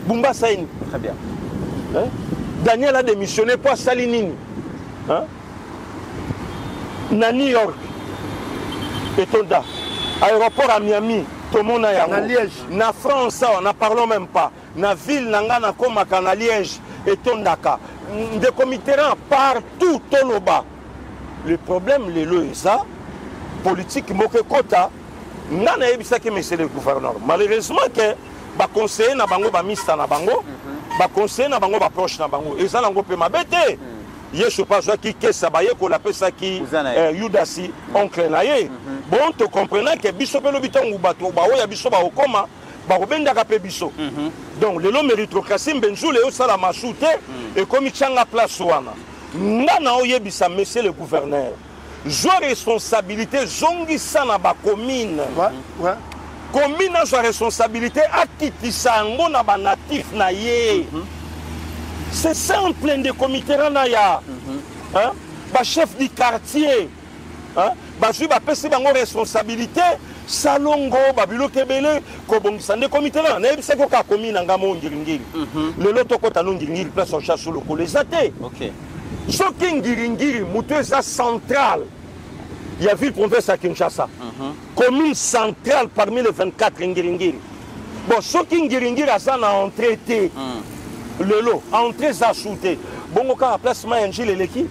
Bumba Saini. Très bien. Hein? Daniel a démissionné pour Salinini. Hein? Na New York. Et Tonda. Aéroport à Miami. Tout le monde a na Liège. Na France, on n'en parlons même pas. Na ville, na Komaka, na Liège. Et Tondaka. Des comités partout, Toloba. Le problème, les lois, politique, moke kota. Nana ebisa que monsieur le gouverneur. Malheureusement que ba conseiller na bango ba mista na bango, ba conseiller na bango ba proche na bango. Et ça nango pe mabete. Yesu pas qui kessa ba ye ko la pesa ki Yudasi oncle na ye. Bon te comprenant que biso pe lo bitangu bato ba oya biso ba okoma ba robenda ka pe biso. Donc le lo méritocratie benjou le osala masute et comme changa place wana. Nana oyebisa monsieur le gouverneur. Joue responsabilité zongi sana ba commune. Ouais. Commune a sa responsabilité akitisa ngo na ba natif na ye. C'est simple de comité na ya. Hein? Ba chef du quartier. Hein? Ba ju ba pesi bango responsabilité salongo ba biloke belé ko bongisa de comité na na ebise ko ka commune nga mo ngiringiri. Le loto ko tanu ngiringiri place en chasse le kolezate. OK. Soki ngiringiri mutu eza central. Il y a ville province à Kinshasa. Commune centrale parmi les 24 ngiringiri. Bon, soki ngiringiri asa na entrée té. Le lot, entrée za shooté. Bon, ka placement Angile Leki.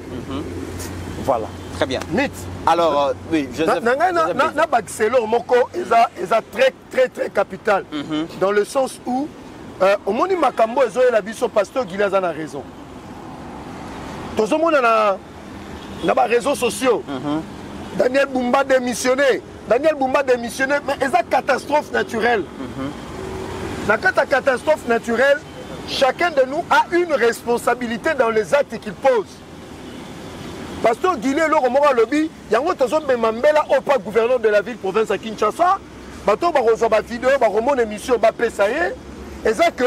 Voilà. Très bien. Mythe. Alors, oui, Joseph. Na Baxelo moko eza très capital. Dans le sens où au moni makambo ezo la biso pasteur Gilaza a raison. Tous monde na ba réseaux sociaux. Daniel Bumba démissionné. Mais c'est une catastrophe naturelle. Dans la catastrophe naturelle, chacun de nous a une responsabilité dans les actes qu'il pose. Pasteur Guilé, le Romora Lobby, il y a un autre Mambela, au pas gouverneur de la ville province à Kinshasa. Bato ba rezo ba vidéo, ba remon émission, ba pesaye. Et ça que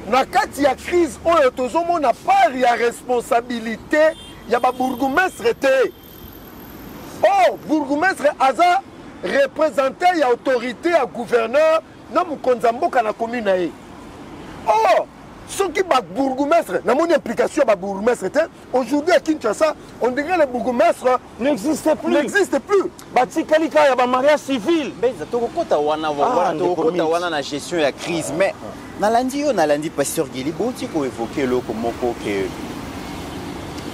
na kati ya crise, oyo tozomo na part ya responsabilité, ya ba bourgmestre té. Oh, bourgmestre aza représenté ya autorité ya gouverneur na mukonzamboka na commune na ye. Oh, ceux qui bat bourgmestre, na mon implication ba bourgmestre té. Aujourd'hui à Kinshasa, on dirait le bourgmestre n'existe plus. Batikalika ya ba mariage civil. Beza tokota wana wana na gestion ya crise mais nalandi pasteur Gili boti ko évoquer loko moko que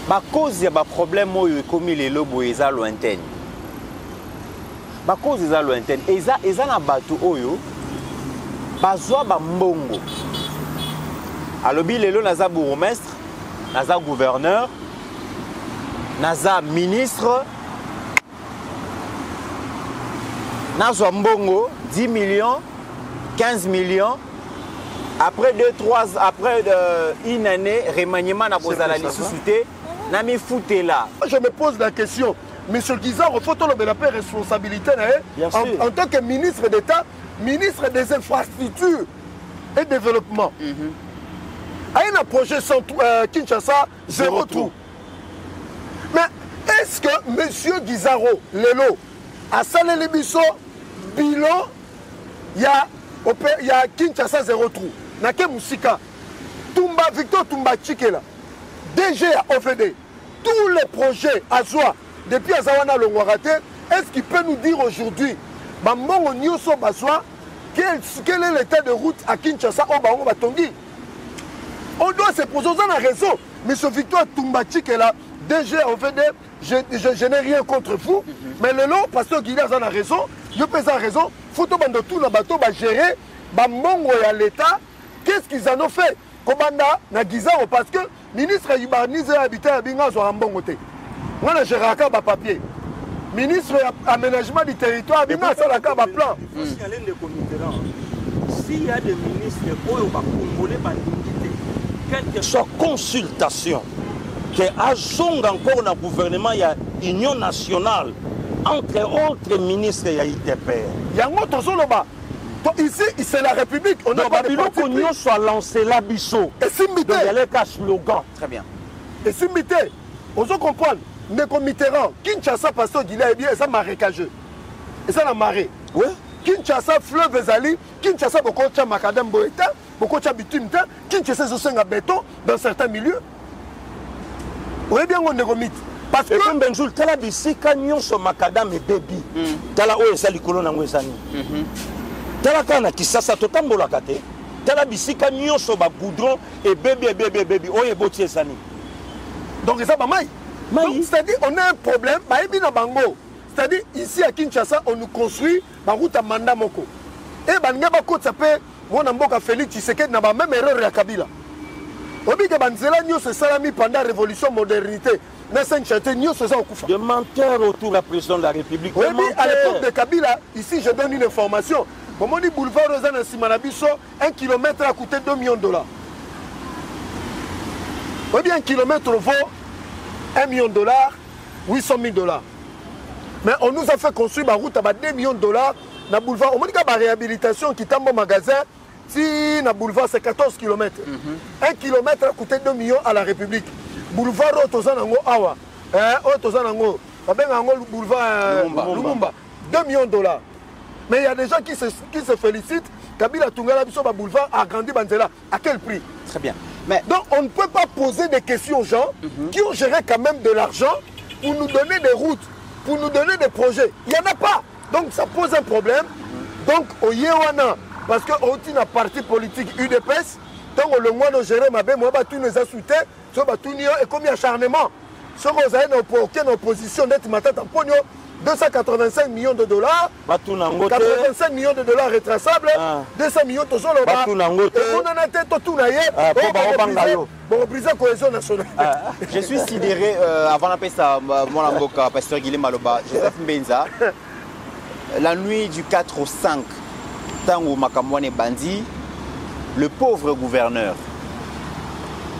ba cause ya ba problème oyo komi lelo boeza lointaine. Ba cause eza lointaine eza na bato oyo bazwa ba mbongo. Alobi lelo naza bourgmestre, naza gouverneur, naza ministre, nazwa mbongo 10 millions, 15 millions. Après une année, remaniement na bozala lissusité, na mi fouté là. Je me pose la question, monsieur Guizard, il faut la responsabilité en tant que ministre d'État, ministre des infrastructures. et développement. Il y a un projet Kinshasa, zéro trou. Mais est-ce que M. Guizaro, Lelo, à Salé Bisso, bilan, il y a Kinshasa, zéro trou. Nake Moussika, Toumba, Victor Toumba Tchikela, DG à OVD, tous les projets à Zoa, depuis Azawana Longwarate, est-ce qu'il peut nous dire aujourd'hui, Mamongo Nyoso Baswa, quel est l'état de route à Kinshasa, Obango Batongi? On doit se poser, on a raison. M. Victor Toumba Tchikela, DG à OVD, je n'ai rien contre vous, mais le long, pasteur Guilherme a raison, je peux avoir raison, il faut que tout le bateau va gérer, Mongo et l'État, qu'est-ce qu'ils en ont fait? Komanda, na Guizaro, parce que le ministre Ibarnize habité à Bingazo à Mbongote. Moi, je gère un papier. Ministre aménagement du territoire, Bingazo a un plan. Il faut signaler des comités. S'il y a des ministres qui ont congolais, quelque soit consultation, que Azong encore dans le gouvernement, il y a union nationale, entre autres ministres, il y a ITP. Il y a un autre zone là-bas. Ici, c'est la République. On n'a pas de parti pris. On soit lancé la biseau. Et si il y a les cas slogan. Très bien. Et si on se comprend, Neko Mitterrand, Kinshasa, pasteur Guilherme, et ça marécageux. Et ça la marée. Oui. Kinshasa, fleuve Ezali, Kinshasa, beaucoup de macadam boeta, beaucoup de bitume, Kinshasa, c'est un béton dans certains milieux. Vous voyez bien qu'on négomite. Parce que. Et comme Benjoul, tu as dit, si quand sur macadam et baby, tu as la OSA, les colonnes en Wesani. Tala kana kisasa totambola kate tala bisika nyonso ba goudron et bébé oye botier sani. Donc ça va maï. C'est-à-dire on a un problème ba ebina bango. C'est-à-dire ici à Kinshasa on nous construit ba route à Manda Moko. Et ba ngaba ko tsape mona mboka Félix Tshisekedi na ba même erreur ya Kabila. Obi ke banzela nyonso salami pendant la révolution modernité. Na Saint-Château nyonso ça okufa. De menteur autour la président de la République. Oui, à l'époque de Kabila, ici je donne une information. Comme on dit boulevard Rosanne Simanabiso, 1 km a coûté 2 millions de dollars. Oui, bien 1 km vaut 1 million de dollars, 800 000 dollars. Mais on nous a fait construire ma route à 2 millions de dollars dans le boulevard. On dit que la réhabilitation qui est dans mon magasin, si dans le boulevard c'est 14 km. 1 km a coûté 2 millions à la République. Boulevard Otozanango Awa, Otozanango, boulevard Lumumba, 2 millions de dollars. Mais il y a des gens qui se félicitent. Kabila Tungala Biso Boulevard a grandi Banzela. À quel prix? Très bien. Mais donc on ne peut pas poser des questions aux gens qui ont géré quand même de l'argent pour nous donner des routes, pour nous donner des projets. Il n'y en a pas. Donc ça pose un problème. Donc au Yewana, parce que on a parti politique UDPS, donc le mois de gérer ma belle, moi tout nous a soutenu, et comme il y a acharnement, ce qu'on a aucune opposition d'être matin en pognon. 285 millions de dollars, 85 millions de dollars retraçables, 200 millions de dollars. Et on en a tête tout pour briser la cohésion nationale. Je suis sidéré, avant d'appeler ça, mon avocat, pasteur Guilhem Maloba, Joseph Mbenza, la nuit du 4 au 5, Tango Makamwane Bandi, le pauvre gouverneur,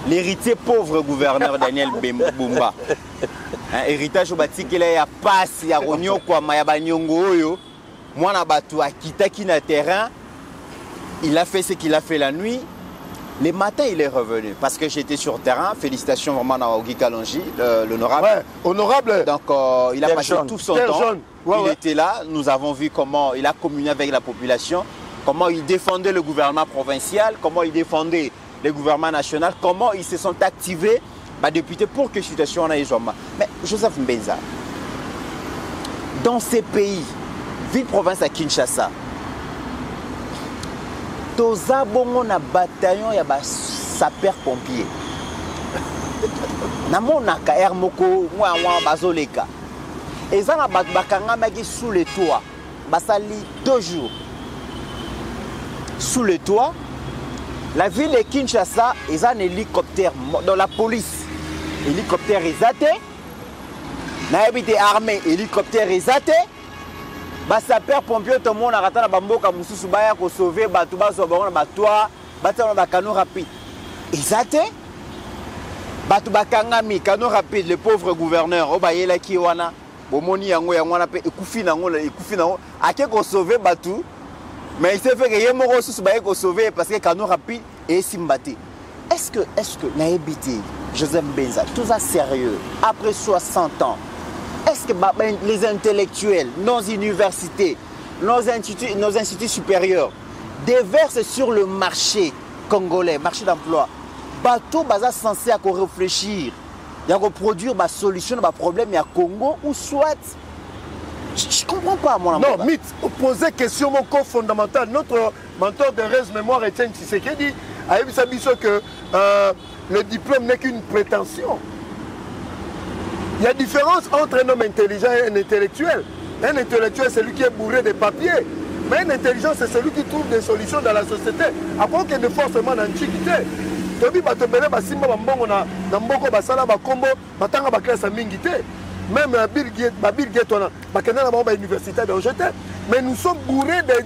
l'héritier pauvre gouverneur Daniel Bumba, héritage au bâti qu'il y a passe, il y a Ronyo quoi, il y a Banyongo, moi na batu akitaki na terrain, il a fait ce qu'il a fait la nuit. Les matins, il est revenu parce que j'étais sur terrain. Félicitations vraiment à Ogi Kalonji, l'honorable. Ouais, honorable. Donc il a passé tout son temps. Il était là. Nous avons vu comment il a communié avec la population, comment il défendait le gouvernement provincial, comment il défendait le gouvernement national, comment ils se sont activés, députés, pour que la situation en aille. Mais Joseph Mbenza, dans ces pays, ville-province à Kinshasa, toza bongo na bataillon ya ba sapeur pompier. Na monaka air moko mwa bazoleka. Eza na bakanga maki sous le toit. Basali 2 jours. Sous le toit, la ville de Kinshasa, ils ont un hélicoptère dans la police. Hélicoptère exaté. Na habité armée, hélicoptère exaté. Sapeur pompier tout le monde a raté la bamboka mususu baya ko sauver batu baso bango na batwa batana ba canon rapide. Exaté. Batu bakangami canon rapide le pauvre gouverneur obayela ki wana bomoni yango wana pe ekufi nango ake ko sauver batu Mais il s'est fait que Yemoro Sousbaïko sauvé parce que Kano rapide et Simbati. Est-ce que Naébité, Joseph Benza, tout ça sérieux, après 60 ans, est-ce que les intellectuels, nos universités, nos instituts supérieurs déversent sur le marché congolais, marché d'emploi, bateau baza censé réfléchir, il y a produire des solutions à problème à Congo ou soit je comprends pas mon amour. Non, mythe, poser question mon corps fondamental. Notre mentor de Rez Mémoire Etienne Tshisekedi a dit que le diplôme n'est qu'une prétention. Il y a différence entre un homme intelligent et un intellectuel. Un intellectuel, c'est celui qui est bourré de papiers. Mais un intelligent, c'est celui qui trouve des solutions dans la société. À quoi qu'il y ait forcément d'antiquité. Même Bill Gates, mais nous sommes bourrés des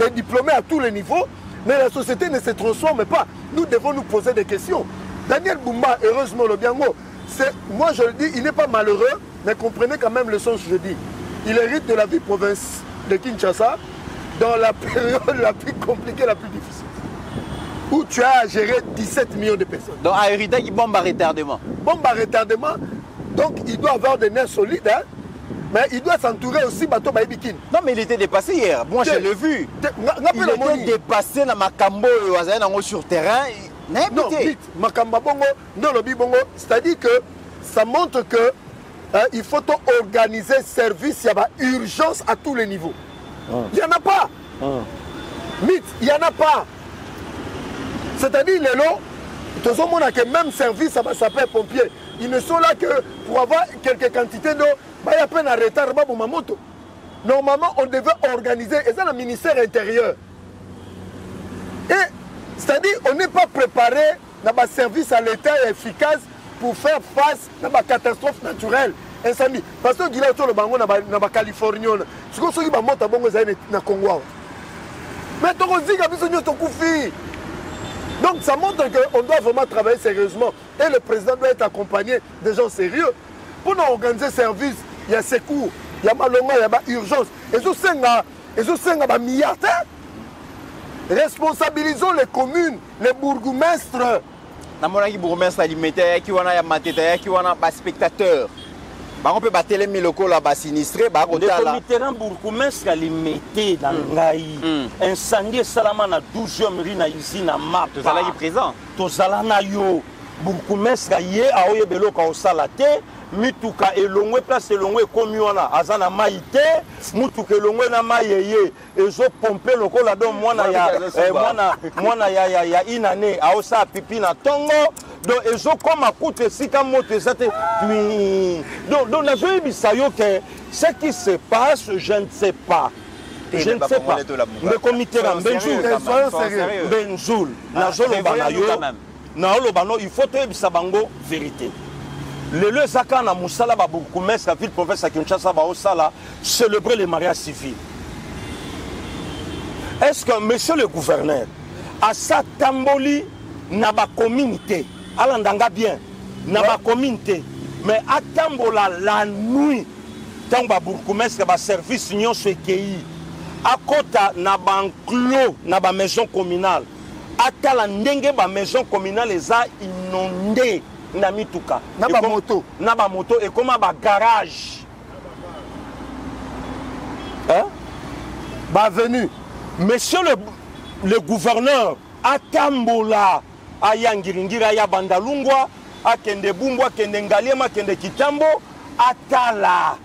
diplômés à tous les niveaux, mais la société ne se transforme pas. Nous devons nous poser des questions. Daniel Bumba, heureusement, le Biango, moi je le dis, il n'est pas malheureux, mais comprenez quand même le sens que je dis. Il hérite de la vie province de Kinshasa dans la période la plus compliquée, la plus difficile, où tu as géré 17 millions de personnes. Donc, à hériter qui bombe à retardement. Bombe à retardement. Donc il doit avoir des nerfs solides, hein? Mais il doit s'entourer aussi bateau Baïbikin. Non, mais il était dépassé hier. Moi, je l'ai vu. Il était dépassé dans Makambo sur terrain. Non, vite. Makamba Bongo, non, le Bibongo. C'est-à-dire que ça montre que il faut organiser service, il y a urgence à tous les niveaux. Il n'y en a pas. Mythe, il n'y en a pas. C'est-à-dire, les lots, tout le monde a que même service, ça va s'appeler pompier. Ils ne sont là que pour avoir quelques quantités d'eau. Il y a peine à retard pour ma moto. Normalement, on devait organiser, et ça, le ministère intérieur. Et, c'est-à-dire, on n'est pas préparé dans un service à l'État efficace pour faire face à une catastrophe naturelle. Incendie. Parce que il y a tout le bango dans la Californie. C'est comme ça qu'il y a moto dans le Congo. Mais tu as dit que tu as donc ça montre qu'on doit vraiment travailler sérieusement. Et le président doit être accompagné de gens sérieux. Pour nous organiser service, il y a secours, il y a malonga, il y a urgence. Et ce sont des milliards. Responsabilisons les communes, les bourgmestres. Dans mon avis, bourgmestre, il mettait qui wana ya matete, qui wana pas spectateur. On peut battre les locaux là-bas sinistrés. Le comité bourgmestre il mettait dans Ngaï. Incendie Salama na 12e rue na usine à map. Tout ça là qui présent. Tout ça là na yo. Bourgmestre yé a oye belo ka osala te. Mituka elongwe place elongwe komi wana azana maite. Mutuka elongwe na mayeye. Ezo pomper loko la don mwana ya inane a osa pipi na tongo. Donc, ils ont comme à coûter si comme moto donc, ce qui se passe, je ne sais pas. Je ne sais pas. Le comité Benzoul, il faut que ça bango vérité. Le lieu Zaka na Moussala Baboukoumès, la ville province à Kinshasa, célébrer les mariages civils. Est-ce que monsieur le gouverneur, à sa tamboli, n'a pas communauté? Alandanga bien, n'a pas communauté, mais attends la nuit, tant que Bourgmestre va service union ce qui à côté n'a pas enclos, n'a pas maison communale, attends la ndenge ba maison communale les a inondé, n'a mis tout cas, n'a pas moto, et comment ba garage, hein, bah venu, monsieur le gouverneur, attends là. Aya ngiringira ya bandalungwa akende bumbwa kende ngaliema kende kitambo atala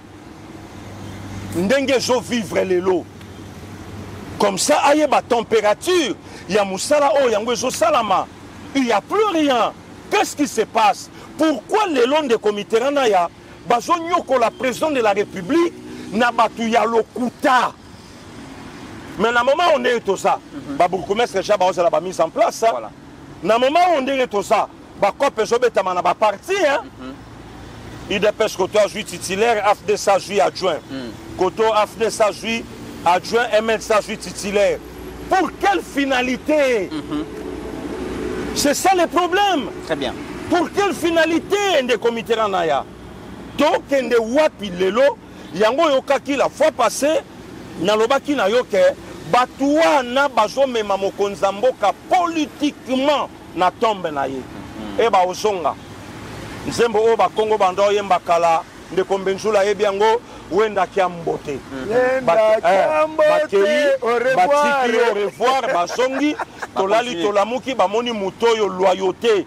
ndenge zo vivre lelo comme ça aye ba température ya musala o yango zo salama il y a plus rien. Qu'est-ce qui se passe? Pourquoi les longs de comité rana ya bazo nyoko la président de la République na batu ya lokuta? Mais na moment on est tout ça ba bourgmestre déjà ba la mise en place voilà. Na moment où on dirait tout ça, Bakop Jobetama n'a pas parti, hein. Il dépêche Koto a joué titulaire, Afde sa joué adjoint. Koto Afde sa joué adjoint, ML sa joué titulaire. Pour quelle finalité? C'est ça le problème. Très bien. Pour quelle finalité des comités Ranaya? Donc, il y a wapi lelo, yango yokaki la fois passée, nalobaki na yoke, bato wana bazomema mokonzi ya mboka politiquement na tombe na ye e baozonga nzembo oyo bakongo banda oyemba kala ndeko Mbenzula ayebi yango wendaki ya mbote batiki au revoir bazongi tolali tolamuki bamoni moto oyo loyauté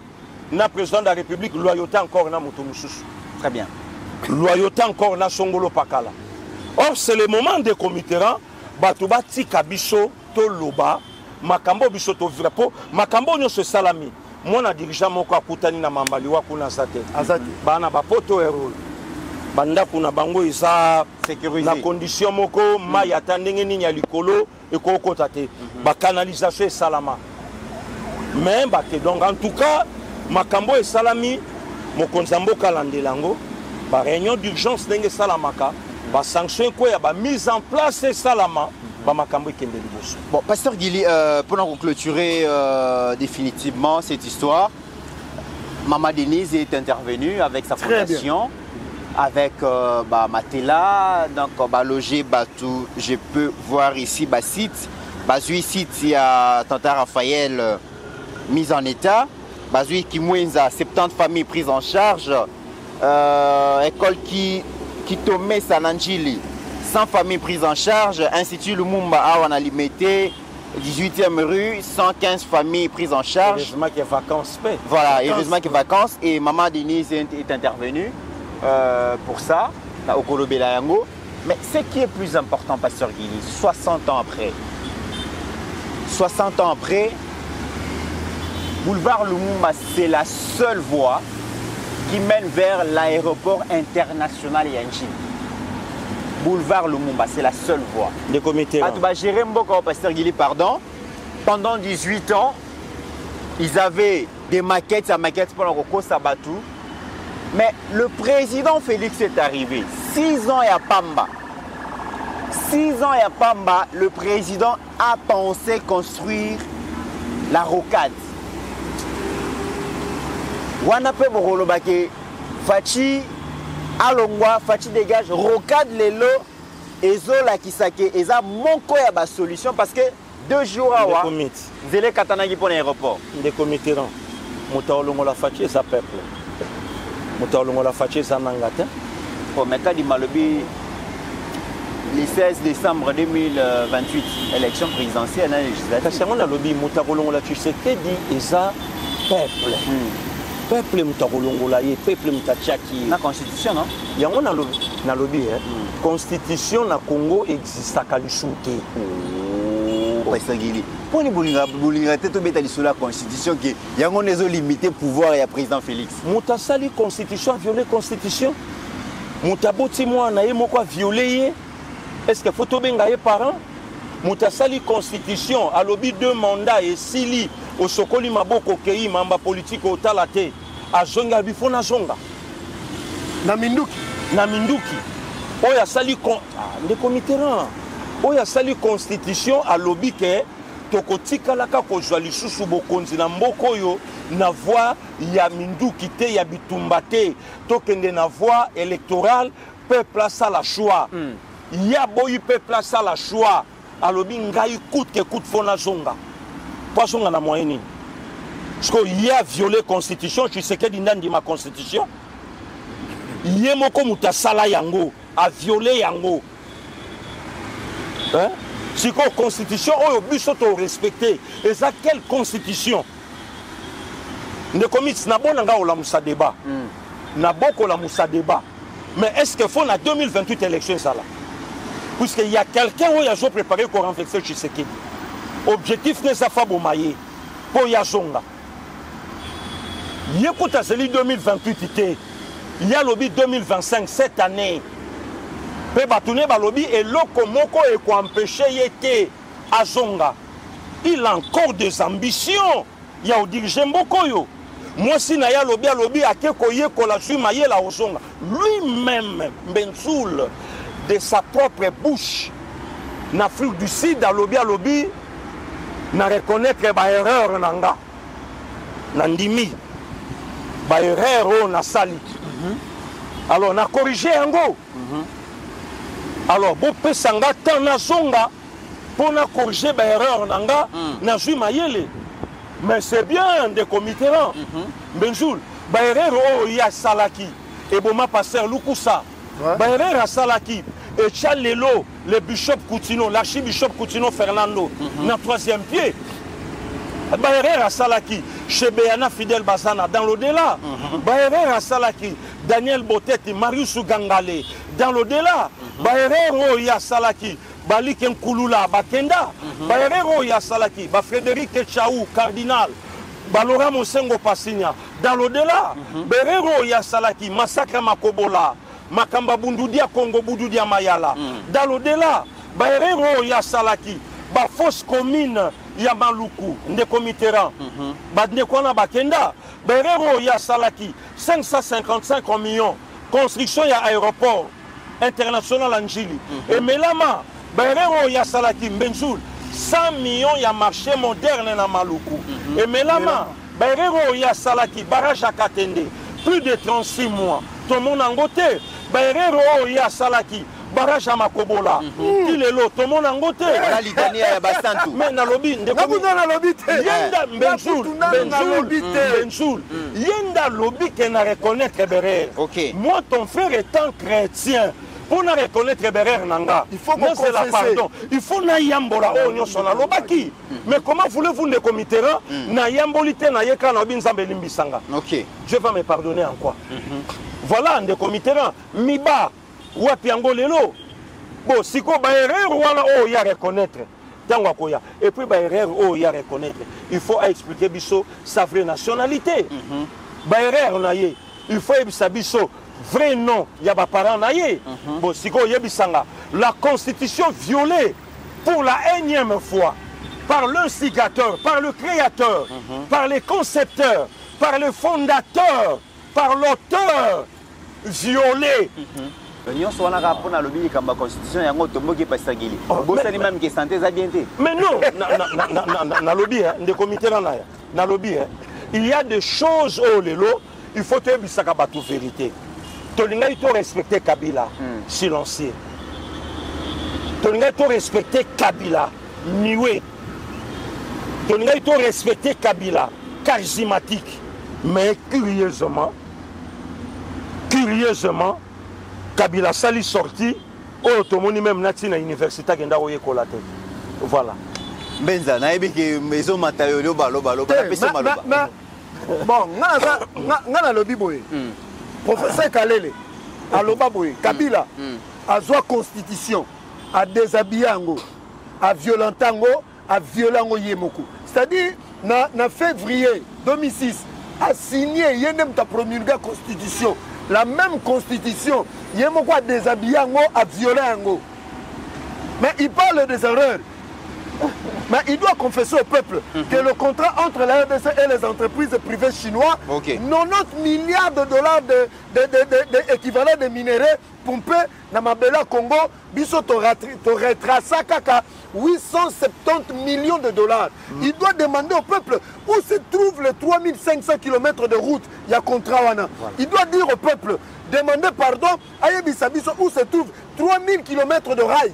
na président de la République loyauté encore na moto mosusu. Très bien. Loyauté encore na Songolo Pakala. Or c'est le moment de Mitterrand bato batika biso to loba makambo biso to vrapo makambo nyo se salami mona dirigeant moko akutani na mambali wa kuna zate azati bana bapoto erol banda kuna bango isa sécurisé na condition moko mai atandenge nini ya likolo ekokota te ba canalisation salama mais bake donc en tout cas makambo salami mokonzi mboka landelango ba réunion d'urgence ndenge salamaka ba sanction ko ya ba mise en place salama ba makambo kende liboso. Bon, Pasteur Guili, pour clôturer définitivement cette histoire, Maman Denise est intervenue avec sa fondation, avec Matela, donc logé Batou. Je peux voir ici site, Bazui site, il y a Tanta Raphaël mise en état, Bazui Kimwenza 70 familles prises en charge, école qui tombe Sananjili 100 familles prises en charge, Institut Lumumba Awana Limité, 18e rue, 115 familles prises en charge. Heureusement qu'il y a vacances. Voilà, heureusement qu'il y a vacances. Et Maman Denise est intervenue pour ça, au Kolobela Yango. Mais ce qui est plus important, Pasteur Guili, 60 ans après, Boulevard Lumumba, c'est la seule voie qui mène vers l'aéroport international Yanjin. Boulevard Lumumba, c'est la seule voie. Des comités. Pasteur Guili, pardon. Pendant 18 ans, ils avaient des maquettes, sa maquette pour le Roko Sabatou. Mais le président Félix est arrivé. 6 ans à Pamba. 6 ans à Pamba, le président a pensé construire la rocade. Wanape Borolobake, Fachi. Alongwa, Fachi dégage, rocade lelo, ezola kisake, eza monko ya ba solution parce que 2 jours à wa, zele katanagi pour l'aéroport. Des comités, Moutaolongo la Fachi, ça peuple. Moutaolongo la Fachi, ça nangata. Pour Meka di Malobi, le 16 décembre 2028, élection présidentielle, législative. C'est mon lobby, Moutaolongo la Tshisekedi, eza peuple. Peuple mutakolongola ye peuple mutachaki na constitution non yango na lobby constitution na Congo existe kalisute Pasteur Guili poni bolinga te to beta lisula constitution que yango nezo limiter pouvoir ya président Félix mutasali constitution violer constitution mutaboti mwana ye moko violer ye est-ce que faut to benga ye parent mutasali constitution a lobby 2 mandats et sili au sokoli maboko kei mamba politique au talate a zonga bifona zonga na minduki oya sali de comiteran oya sali constitution a lobby ke tokotika laka ko jwa lisusu bokonzi na mboko yo na voix ya minduki te ya bitumba te tokende na voix électorale peuple a la choix ya boyi peuple a la choix a lobby ngai coûte que coûte fona zonga poisson na moyenne parce qu'il y a violé la constitution, je sais que dit ma constitution. Il y a moko mutasala yango a violé yango. Hein? Si la constitution oyo biso to respecter, et ça quelle constitution? Ne commit na bon nga ola musa débat. Na boko la musa débat. Mais est-ce qu'il faut na 2028 élection ça là? Puisqu'il y a quelqu'un où il a préparé pour renverser Tshisekedi. Objectif n'est pas de mailler pour Yazonga. Il y a 2028, il y a lobby 2025 cette année. Pe batouné ba lobby et lokomoko et ko empêcher yete Azonga. Il a encore des ambitions. Il y a au dirigeant Bokoyo. Moi si na ya lobby a keko ye ko la su mailler la Ozonga. Lui-même Benzoul de sa propre bouche. En Afrique du Sud à lobby na reconnaître ba erreur nanga nandimi ba erreur na sali alors na corriger yango alors bo pesanga tan na zonga pour corriger l'erreur nanga na jui mayele. Mais c'est bien des comités. Benjoul, l'erreur oh ya salaki et boma passer Lukusa. L'erreur à salaki et Tchalelo, le bishop Coutinho, l'archibishop Coutinho Fernando, na troisième pied. L'erreur à salaki chez Béana Fidel Bazana dans l'au-delà. L'erreur à salaki Daniel Botetti, Marius Gangale dans l'au-delà. L'erreur oh ya salaki Balik Nkulula, Bakenda, Baerero Yasalaki, Frédéric Echaou, cardinal, Balora Monsengo Passigna, dans l'au-delà, Berero Yasalaki, Massacre Makobola, Makamba Bundudia Congo Bundudia Mayala, dans l'au-delà, Baerero Yasalaki, Fausse commune Yamaluku, Ndekomitera, Badnekwana Bakenda, Berero Yasalaki, 555 millions, construction y a aéroport international Anjili, et Melama, Berero ya salaki Benjoul 100 millions ya marché moderne na Maluku. Et Melama, Berero ya salaki barrage à Katende, plus de 36 mois. Tout le monde en côté. Berero ya salaki barrage à Makobola. Tilelo, tout le monde en côté. Mais na lobby, Benjoul, yenda lobby qui na reconnaître Berero. Moi ton frère étant chrétien. Pour nous reconnaître Berère Nanga, il faut qu'on se la pardon. Il faut na yambola o nyoso na lobaki. Mais comment voulez-vous ne commitera na yambolité na yeka na binzambe limbisanga. OK. Dieu va me pardonner en quoi? Voilà de commitera miba wapi angolelo. Bon, siko ba erreur wala o ya reconnaître. Tango koya. Et puis ba erreur o ya reconnaître. Il faut expliquer biso sa vraie nationalité. Ba erreur na ye. Il faut expliquer biso vrai nom, il y a des parents naïe. Bon, si la constitution violée pour la énième fois par l'instigateur, par le créateur, par les concepteurs, par le fondateur, par l'auteur violé. Mais non, il y a des choses au lélo, il faut te dire vérité. Tolinga il faut respecter Kabila, silencieux. Tolinga il faut respecter Kabila, nié. Tolinga il faut respecter Kabila, charismatique. Mais curieusement, Kabila sali sorti, oh tomoni même nati na université genda oye kolate. Voilà. Benza na ebiki maison matayolo baloba. Bon, ngana lobi boye. Professeur Kalele, à Lobaboye, Kabila, à Zoa Constitution, à déshabiller Ango, à violenter Ango, à violer Ango Yemoku. C'est-à-dire, en février 2006, a signé Yenem ta promulgué Constitution. La même Constitution, Yemoku a déshabillé Ango, à violer Ango. Mais il parle des erreurs. Mais il doit confesser au peuple que le contrat entre la RDC et les entreprises privées chinoises, 90 milliards de dollars d'équivalent de minéraux pompés dans ma belle Congo, biso to retracé kaka 870 millions de dollars. Il doit demander au peuple où se trouvent les 3500 km de route. Il y a contrat wana. Il doit dire au peuple, demander pardon à Yebisa biso où se trouvent 3000 km de rails.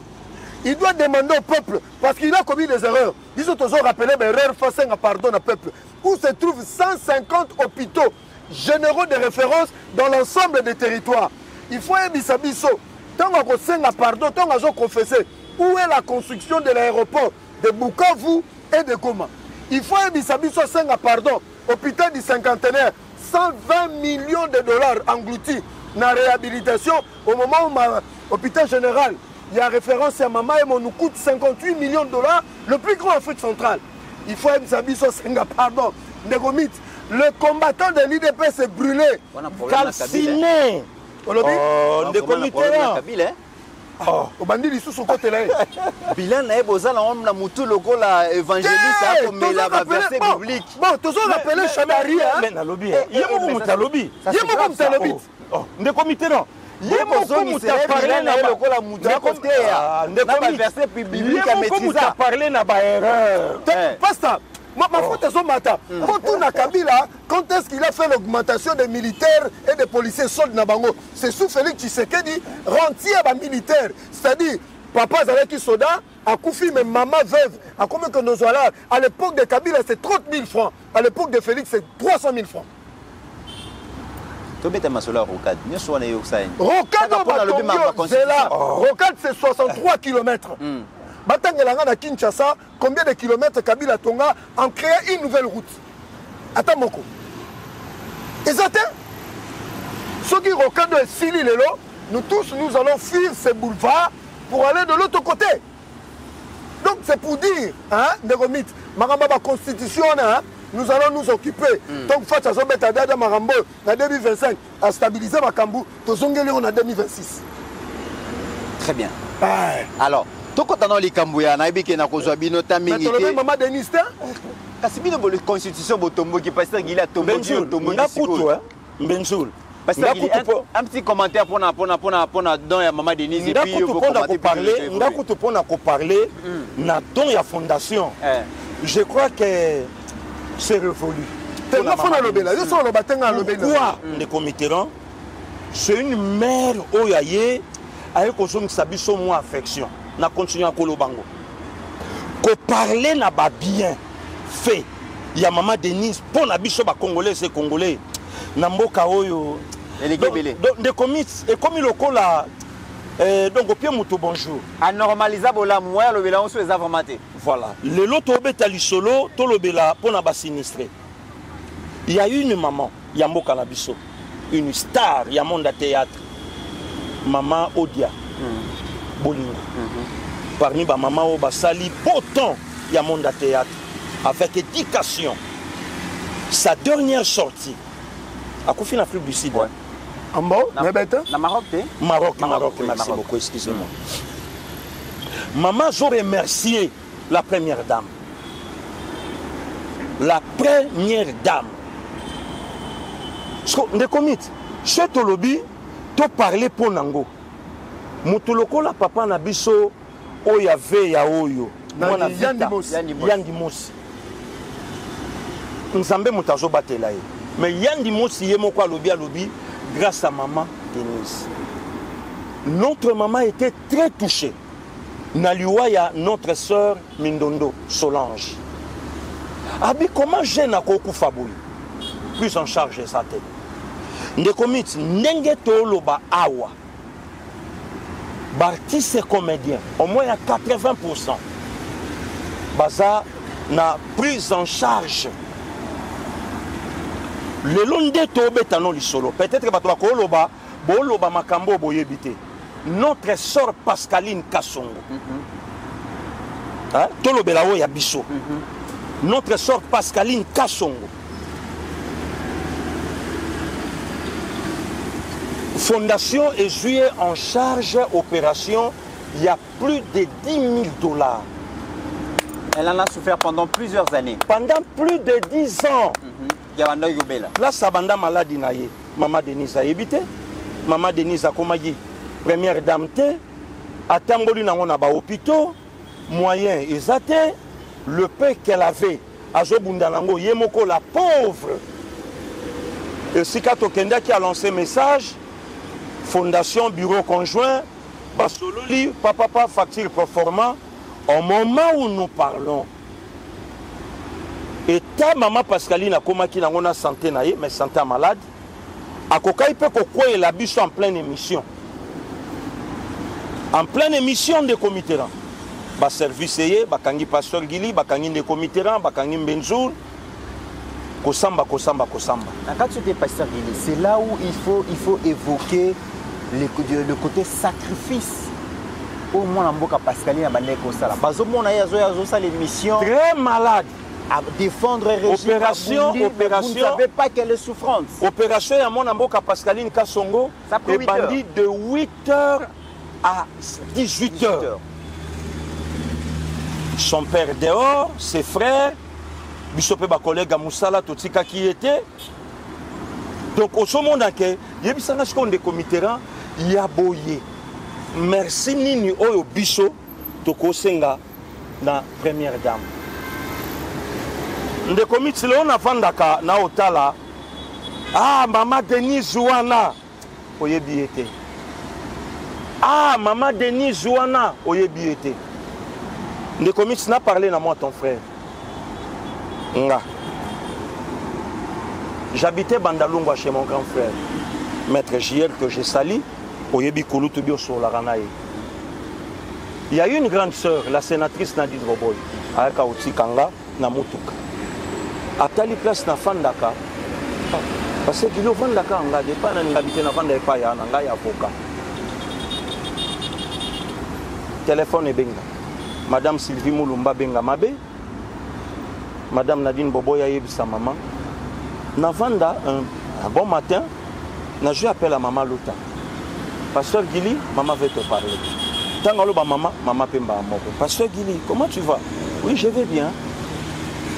Il doit demander au peuple, parce qu'il a commis des erreurs. Ils ont toujours rappelé des erreurs face à pardon au peuple. Où se trouvent 150 hôpitaux généraux de référence dans l'ensemble des territoires. Il faut un biso. Tant qu'on a pardon, tant qu'on a confessé, où est la construction de l'aéroport de Bukavu et de Goma. Il faut un biso sans pardon. Hôpital du cinquantenaire, 120 millions de dollars engloutis dans la réhabilitation au moment où l'hôpital général. Il y a référence à Mama et nous coûte 58 millions de dollars, le plus grand Afrique centrale. Il faut pardon, le combattant de l'IDP s'est brûlé, calciné. Au bandit, ils sont sur côté là. Bilan na eboza na on na mutu logo la évangéliste a comme la verset biblique. Bon, toujours rappelé Chamari hein. Mais na lobby. Yemo muta lobby. Yemo muta lobby. Ne comité non. Yemo muta parler na lokola muta côté ya. Ne verset biblique à maîtriser. Yemo parler na ba erreur. Pasteur, ma faute est au matin. Quand on a Kabila, quand est-ce qu'il a fait l'augmentation des militaires et des policiers soldats Nabango? C'est sous Félix Tshisekedi, rentier à militaire. C'est-à-dire, papa azalaki soda akufi mais maman veuve akomi que nos voilà à l'époque de Kabila c'est 30 000 francs à l'époque de Félix c'est 300 000 francs. Tobeta masola rocade nyoso wana yoksani rocade c'est 63 km. Batangelanga na Kinshasa combien de kilomètres Kabila tonga en créant une nouvelle route. Attends moko. Exact. Ce qui rocade est Sili Lelo, nous tous nous allons fuir ces boulevards pour aller de l'autre côté. Donc c'est pour dire, hein, Negomit, Maramba constitution, hein, nous allons nous occuper. Donc face à Zobeta Dada Marambo, en 2025, à stabiliser Makambu, Tozongeli en 2026. Très bien. Alors, tout quand on a les Kambouya, on a dit que na kozwa bino tamingité. Mais tu maman Denis, kasi bino la constitution botombo qui passe qu'il a tombé tombo Benjoul. Parce que un petit commentaire pour don ya maman Denise et puis vous parler na don ya fondation. Je crois que c'est révolu. Pourquoi les comitéran c'est une mère oyaye avec kozongi sabiso mo affection na continuer à kolobango. Ko parler na ba bien fait. Ya maman Denise pour na biso ba congolais c'est congolais. Namboka oyo de commit et comme il lokola donc au pied muto bonjour anormalisable la moi le bela on se les a formaté voilà le loto beta lisolo to lo bela pour na ba sinistré. Il y a une maman Yamboka na biso une star ya monde à théâtre maman Odia Bolingo parmi ba maman o basali pourtant ya monde à théâtre avec éducation. Sa dernière sortie à Kofi en Afrique du Sud. En bas, Maroc, merci beaucoup, excusez-moi. Maman, je remercie la première dame. La première dame. Ne commit, chez Tolobi, tu parlais pour Nango. Moutoloko la papa Nabiso, Oyave Yaoyo. Yandimos. Nzambe Moutazo Batelaye. Mais Yandimos Yemoko Alobi grâce à maman Denise. Notre maman était très touchée. Naliwaya, notre sœur Mindondo, Solange. Abi, comment j'ai Nakoku Faboui? Plus en charge sa tête. Ndekomit, Nenge Toloba Awa. Bartiste et comédien, au moins à 80%. Baza n'a prise en charge. Le long de Tobetano Lisolo, peut-être que Batouakoloba, Boloba Makambo Boyebite. Notre sœur Pascaline Kassongo. Tolobelao Yabiso. Notre sœur Pascaline Kassongo. Fondation est jouée en charge opération. Il y a plus de 10 000 $. Elle en a souffert pendant plusieurs années. Pendant plus de 10 ans. Là, ça banda maladie naïe. Maman Denise a évité. Maman Denise a commandé. Première dame te. Atamboli na ngona ba hôpitaux. Moyen exaté. Le peu qu'elle avait. Azobundanango Yemoko la pauvre. Et Sikato Kenda qui a lancé message. Fondation Bureau Conjoint. Basololi, papa facture performant. Au moment où nous parlons. Et ta maman Pascaline a commencé na santé naïe, mais santé malade. A kokai pe kokwe la biso en pleine émission. En pleine émission de comité là. Ba service yé, ba kangi pasteur Gili, ba kangi de comité là, ba kangi Benjour. Kosamba. Quand tu es pasteur Gili, c'est là où il faut évoquer le côté sacrifice. Au moins en boka Pascaline a bané comme ça là. Bazo mon yazo ça l'émission. Très malade. À défendre le régime. Opération. Vous ne savez pas quelle est souffrance. Opération à mon amboka Pascaline Kassongo. Et bandit de 8h à 18h. Son père dehors, ses frères, Bishopé ba collègue Moussala Totika qui était. Donc au sommet d'enquête, il y a des comités, il y a boyé. Merci Nini Oyo Biso Toko Senga, la première dame. Nde komiti leo navandaka na otala maman Denise Zouana oyebi ete Ah, maman Denise Zouana, oyebi ete. Ndekomiti n'a parlé na moi ton frère. Nga. J'habitais Bandalungwa chez mon grand frère, Maître JL, que j'ai sali, oyebi Koulutubio sur la Ranaï. Il y a eu une grande sœur, la sénatrice Nadine Roboy, Aka Otsikanga, na Mutuka. Atali place na Fandaka, parce que Gilo Fandaka, on a des pas habité na Fandaka, on a un avocat. Téléphone est benga. Madame Sylvie Moulumba benga mabe. Madame Nadine Boboya yeb sa maman. Navanda, un bon matin, je appelle à maman Lota. Pasteur Gili, maman veut te parler. Tangalo ba maman, maman pemba moko. Pasteur Gili, comment tu vas? Oui, je vais bien.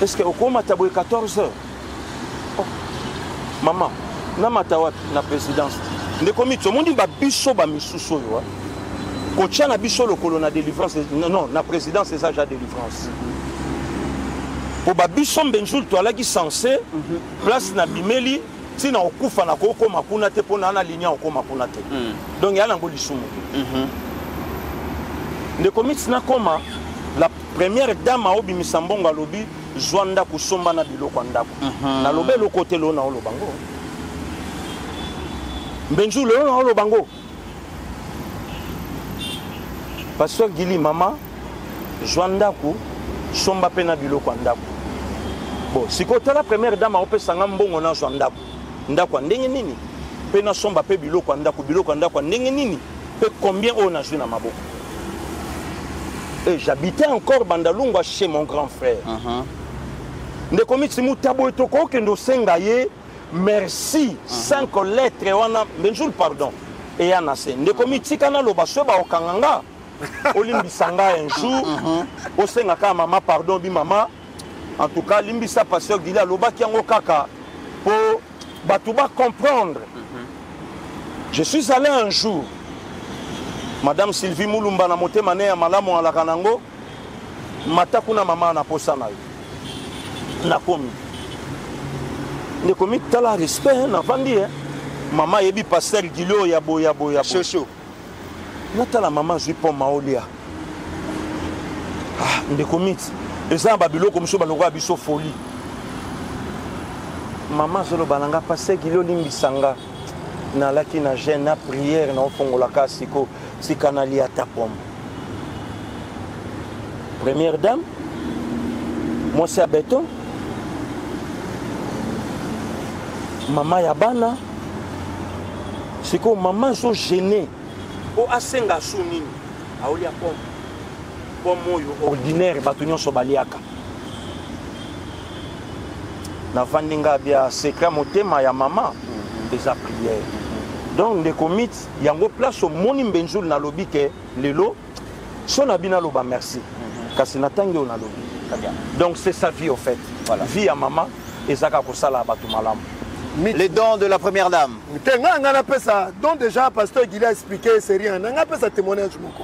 Est-ce que au coma taboué 14 heures? Oh. Maman, na matawat na présidence. Ne komi tout le monde ba biso ba misuso yo. Ko tia na biso le colonna délivrance, non, na présidence c'est ça ja délivrance. Pour ba biso benjul to alaki censé place na bimeli tina okufa na koko makuna te pona na ligne okoma kuna te. Donc ya na ngoli sumu. Ne komi tina koma la première dame a obi misambonga lobi Zwanda kusomba na biloko ndako. Na lobe lo côté lo na lo bango. Benjul lo na lo bango. Pasteur Gili mama Zwanda ku somba pena biloko ndako. Bon, si côté la première dame a opé sanga mbongo na Zwanda ku. Ndako ndenge nini? Pena somba pe biloko ndako ndenge nini? Pe combien on a joué na maboko? Et j'habitais encore Bandalungwa chez mon grand frère. Ndekomiti mutabo etoko kendo sengaye merci 5 lettres wana benjour pardon et anase ndekomiti kana loba soba okanganga olimbisanga un jour osenga ka maman pardon bi maman en tout cas limbisa pasteur Gili loba kiango kaka pour batuba comprendre. Je suis allé un jour Madame Sylvie Moulumba na motema ne ya malamu ala kanango matakuna mama na posa na yo na komi ne komi tala respect na vandi maman yebi pasteur Gili ya boya chocho na tala maman zui po maolia ah ne komi eza babilo comme so baloko biso folie maman zolo balanga pasteur Gili limbisanga na laki na jeune na prière na ofongola kasiko si kanali atapom première dame moi c'est à béton maman yabana siko maman so gêné o asenga sunini aolia pom moyo ordinaire batunyo so baliaka na vandinga bia secret motema ya maman des prières. Donc les comités yango place au moni benjoul na lobi ke lelo son abina loba merci kasi natangi on a lobi. Donc c'est sa vie au fait. Voilà. Vie à maman et zaka ko sala batu malam. Les dons de la première dame. Tenga ngana pesa donc déjà pasteur Gili a expliqué c'est rien. Ngana pesa témoignage moko.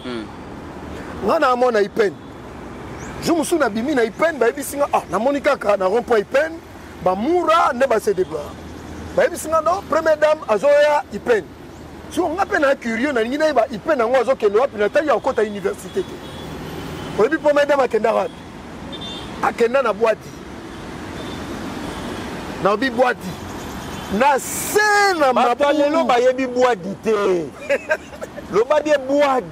Ngana amona ipen. Je me souviens bimi na ipen ba bisinga ah na monika ka na rond-point ipen ba mura ne ba se débloquer. Non, première dame azoya ipen. Si on a peine curieux na ngina ba ipen nango azokende wapi na tayi akota université. Oyebi première dame akenda wapi? Akenda na boîte. Na bi boîte. Na sena mabalelo ba yebi boîte te. Le ba bien boîte.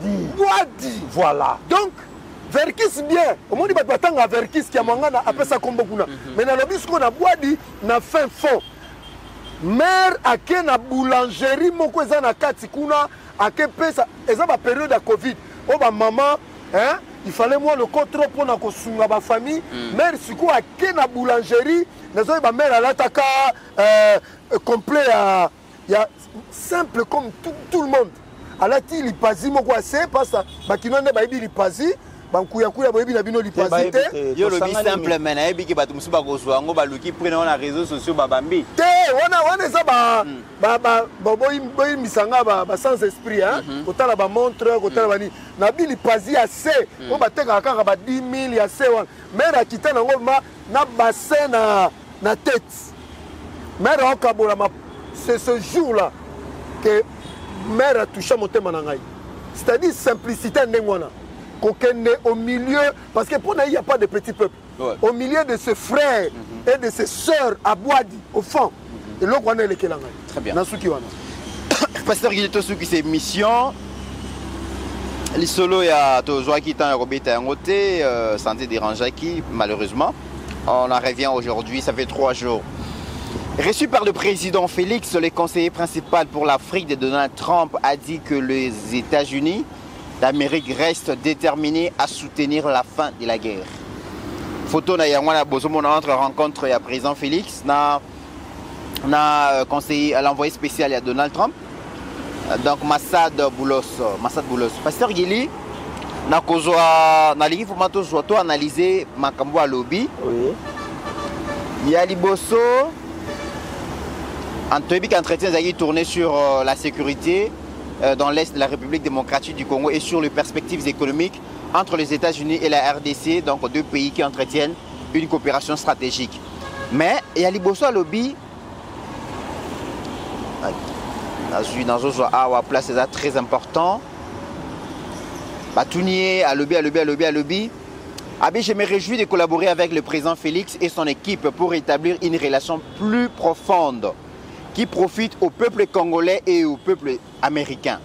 Voilà. Donc verkis bien. Au monde ba batanga verkis ki amanga na apesa kombo kuna. Mais na lobi sko na boîte na fin fond. Mère ake na boulangerie moko eza na kati kuna ake pesa eza ba période de Covid o ba maman hein il fallait moi le contrôle pour na kosunga ba famille mère siku ake na boulangerie nazo ba mère alataka complet ya simple comme tout le monde alati lipazi moko ase pasa bakinonde ba ibi lipazi bankuya kuya boyebi na bino lipazi te yo lobi simple mais na yebi ki bato musu bakozwa ngo baluki prene na réseaux sociaux babambi te wana eza boyi misanga ba sans esprit hein kotala ba montre kotala bani na bi lipazi ya se o bateka kaka ba 10 000 ya se wana mère akita nango na bassin na tête mère okabola c'est ce jour là que mère a touché motema na ngai c'est-à-dire simplicité ndengwana kokende au milieu parce que pour il n'y a pas de petit peuple au milieu de ses frères et de ses sœurs à Boadi au fond et là on est les kelanga très bien nasuki wana pasteur Guilito Souki c'est mission les solos ya tozwa ki tan robeta yangote santé dérangeaki malheureusement on en revient aujourd'hui ça fait 3 jours. Reçu par le président Félix, le conseiller principal pour l'Afrique de Donald Trump a dit que les États-Unis d'Amérique restent déterminés à soutenir la fin de la guerre. Photo na yangwana bozomona entre rencontre ya président Félix na conseiller à l'envoyé spécial à Donald Trump. Donc Massad Boulos. Pasteur Guili na kozwa na lingi formato zoto analyser makambo à lobby. Oui. Il y a liboso Antoine entretien a tourné sur la sécurité dans l'est de la République démocratique du Congo et sur les perspectives économiques entre les États-Unis et la RDC, donc 2 pays qui entretiennent une coopération stratégique. Mais il y a liboso à lobby. Dans une place c'est très important. Batounier à lobby. Je me réjouis de collaborer avec le président Félix et son équipe pour établir une relation plus profonde qui profite au peuple congolais et au peuple américain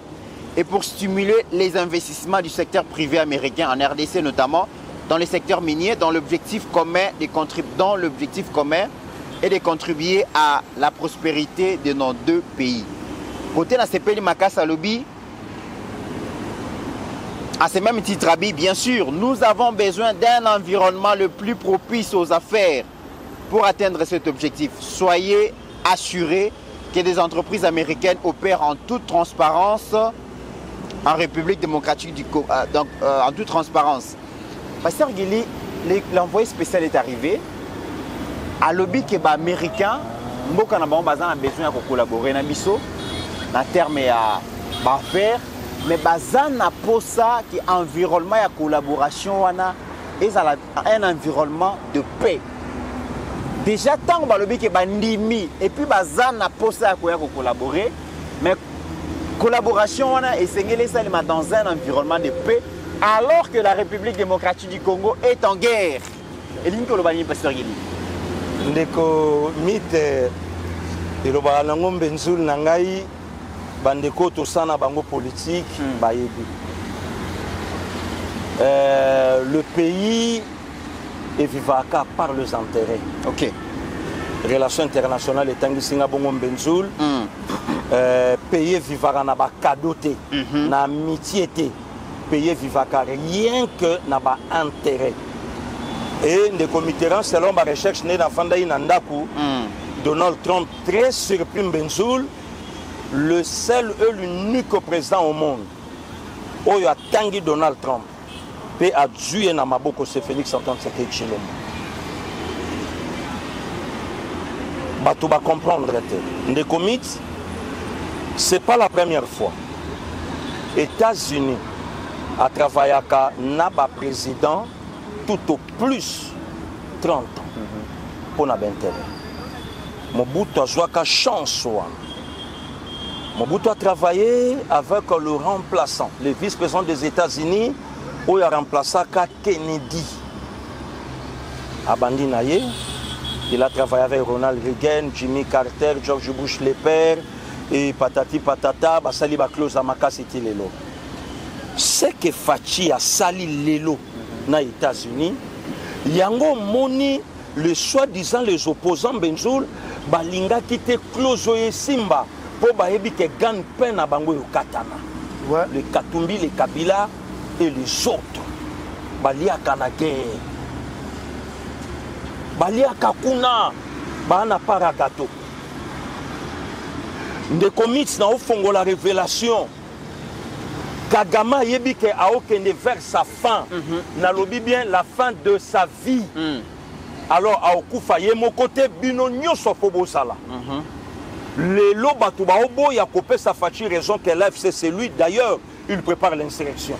et pour stimuler les investissements du secteur privé américain en RDC notamment dans le secteur minier dans l'objectif commun est de contribuer à la prospérité de nos 2 pays. Côté la CPL Makassa Lobby, à ce même titre, bien sûr, nous avons besoin d'un environnement le plus propice aux affaires pour atteindre cet objectif. Soyez assurés que des entreprises américaines opèrent en toute transparence en République démocratique du Congo. En toute transparence. Pasteur Guili, l'envoyé spécial est arrivé. À lobby qui est américain, nous avons besoin de collaborer dans le terme d'affaires. Mais bazana pour ça qui environnement de collaboration est un environnement de paix. Déjà tant que lobby qui bandimi et puis bazana pour ça pour collaborer mais collaboration est dans un environnement de paix alors que la République démocratique du Congo est en guerre. Et l'inko le bani pasteur Guili. Ndeko mite iloba na ngombe nzul na ngai bandeko tosana bango politique bayebi. Le pays est vivaka par les intérêts. OK. Relations internationales et tangisinga bongo mbenzul. Pays vivaka na ba cadeauté, na amitié té. Pays vivaka rien que na ba intérêt. Et ndeko Mitterrand selon ma recherche né na fanda inandaku Donald Trump très surpris mbenzul. Le seul et l'unique président au monde où il y a tangi Donald Trump et a dû na maboko c'est Félix Antoine Tshisekedi. Bato va comprendre les comités, c'est pas la première fois. États-Unis a travaillé avec naba président tout au plus 30 ans pour na intérêt. Mobutu a joué à chance. Mobutu a travaillé avec le remplaçant, le vice-président des États-Unis, où il a remplacé Kennedy. À Bandinaye, il a travaillé avec Ronald Reagan, Jimmy Carter, George Bush le père, et patati patata, Basali Bakloza Makasiti Lelo. Ce que Fachi a sali Lelo dans les États-Unis, Yango Moni, le soi-disant les opposants Benzoul, Balinga qui était Klozoye Simba. Pour bahebi que gagne peine à bango katana. Les Katumbi, les Kabila et les autres. Balia Kanake. Balia Kakuna. Bana Paragato. Des comics na au fond la révélation. Kagama yebi que a aucun vers sa fin. Na lobi bien la fin de sa vie. Alors a okufa yemo côté bino nyoso fobo sala. Le Lobatuba Obo y a coupé sa fachi raison que l'AFC c'est lui. D'ailleurs, il prépare l'insurrection.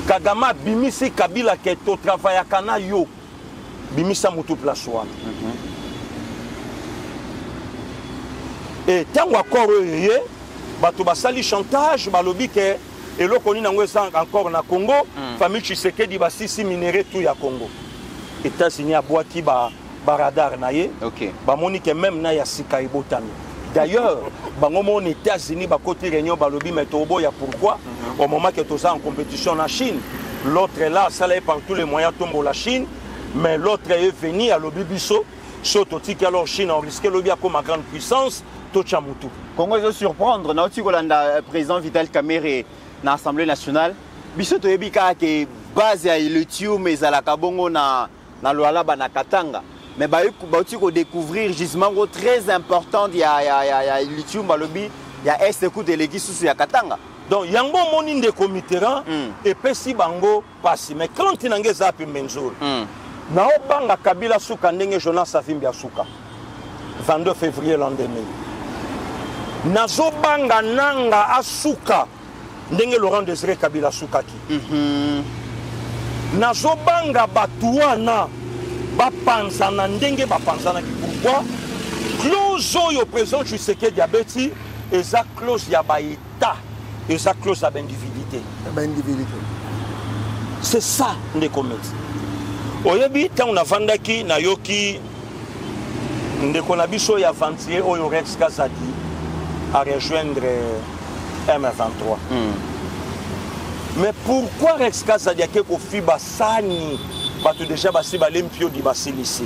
Kagama Bimisi Kabila qui est au travail à Kanayo. Bimisa Moutou Plasouane. Et tant encore Batuba Sali chantage, Balobi que et le connu encore na Congo famille Tshisekedi basisi minéré tout ya Congo États-Unis a boiti ba radar na ye ba moni que même na ya sika ibotami d'ailleurs bango mon États-Unis ba côté réunion ba lobby mais tobo ya pourquoi au moment que tout ça en compétition en Chine l'autre est là ça là par tous les moyens tombe la Chine mais l'autre est venu à lobby biso surtout que alors Chine on risque lobby comme ma grande puissance Tochamutu Congo se surprendre na oti kolanda président Vital Kamerhe na Assemblée nationale biso to yebika ke base ya lithium ezalaka bongo na Lualaba na Katanga mais ba oti ko découvrir gisement très important ya lithium balobi ya est coup délégué sous ya Katanga donc yango moni de comiteran et pesi bango pasi mais quand inange zapi menzur na obanga Kabila suka ndenge Jonas Savimbi asuka 22 février l'an 2000 nazobanga nanga asuka ndenge Laurent Désiré Kabila sukaki nazobanga batuana bapanzana ndenge bapanzanaki pourquoi clause oyo président Tshisekedi abeti eza clause ya baétat eza clause ya baindividualité c'est ça ndeko meti oyebi ntango navandaki nayoki ndeko na biso ya aventurier oyo Rex Kazadi à rejoindre M23. Mais pourquoi Rex Kazadi a quelque fiba sani batu déjà basi balempio di basilisi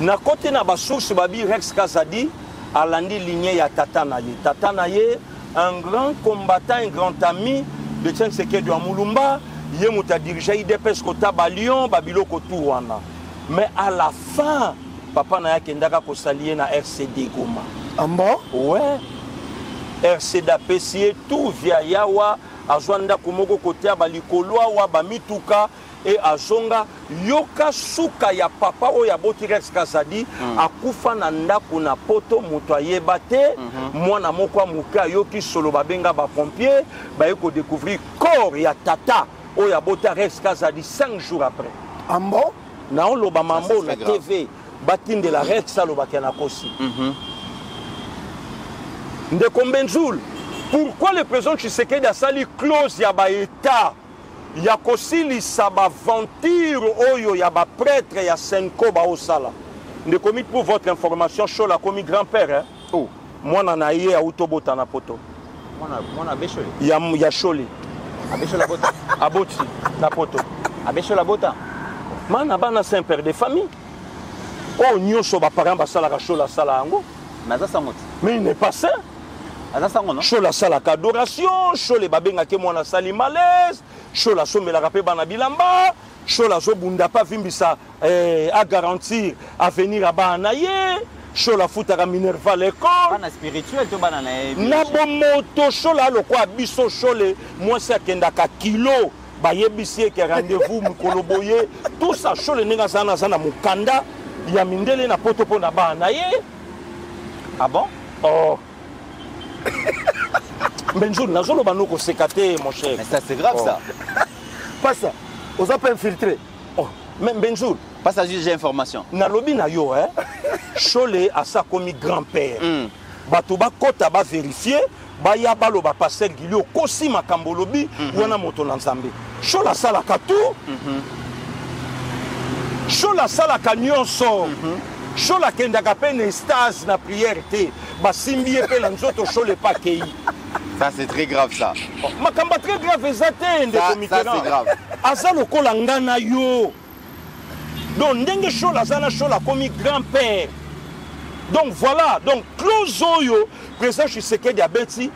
na côté na basource babi Rex Kazadi alandi lignée ya Tata Naye un grand combattant un grand ami de Tshisekedi wa Mulumba ye muta dirigé IDPS kota ba Lyon babiloko tout wana mais à la fin papa na yake ndaka ko salier na RCD Goma. Ah bon? Ouais. RCD APC tout via Yawa azwanda kumoko kote balikoloa wa bamituka et azonga yoka suka ya papa oya boti Rex Kazadi akufa na ndako na poto muto ayeba te mwana moko muka yoki solo babenga ba pompier ba yeko découvrir corps ya tata oya boti Rex Kazadi 5 jours après. Ah bon? Na on loba mambo na TV batinde la Rex aloba kana kosi. Ndeko Mbenzul, pourquoi le président Tshisekedi a sali clause ya ba état ya kosili saba venture oyo ya ba prêtre ya Senko ba osala. Ndeko mit pour votre information chaud la commis grand-père hein. Oh, moi na ye a utobota na poto. Mwana beshole. Ya choli. Abeshola bota. Aboti na poto. Abeshola bota. Mana bana c'est un père de famille. Oh nyonso ba parents ba sala ka chola sala ngo. Mais ça monte. Mais il n'est pas ça. Chola sala adoration, chola babenga ke mwana sali malaise, chola somela rapé bana bilamba, chola zo bunda pa vimbisa à garantir à venir à bana ye, chola futaka minerva l'école. Bana spirituel to bana na bomoto chola lokwa biso chole moi c'est kenda ka kilo ba yebisi ke rendez-vous mukoloboye, tout ça chole ninga sana sana mukanda ya mindele na poto pona bana ye. Ah bon? Oh. Benjour, la zone banoko sécaté, mon cher. Mais ça c'est grave ça. Pas ça. On a pas infiltré. Oh, même Benjour. Pas ça juste j'ai information. Na lobi na yo hein. Chole a sa commis grand-père. Batuba kota ba vérifier, ba ya balo ba passer gilio kosi makambo lobi wana moto na Nzambe. Chola sala katu. Chola sala kanyonso. Chola kendaka pene stase na prière te. Ba simbi pe la nzoto chole pa kei. Ça c'est très grave ça. Makamba très grave ezate ndeko mitena. Ça c'est grave. Aza lokola ngana yo. Donc ndenge chola zana chola comme grand-père. Donc voilà, donc clause oyo président Tshisekedi abeti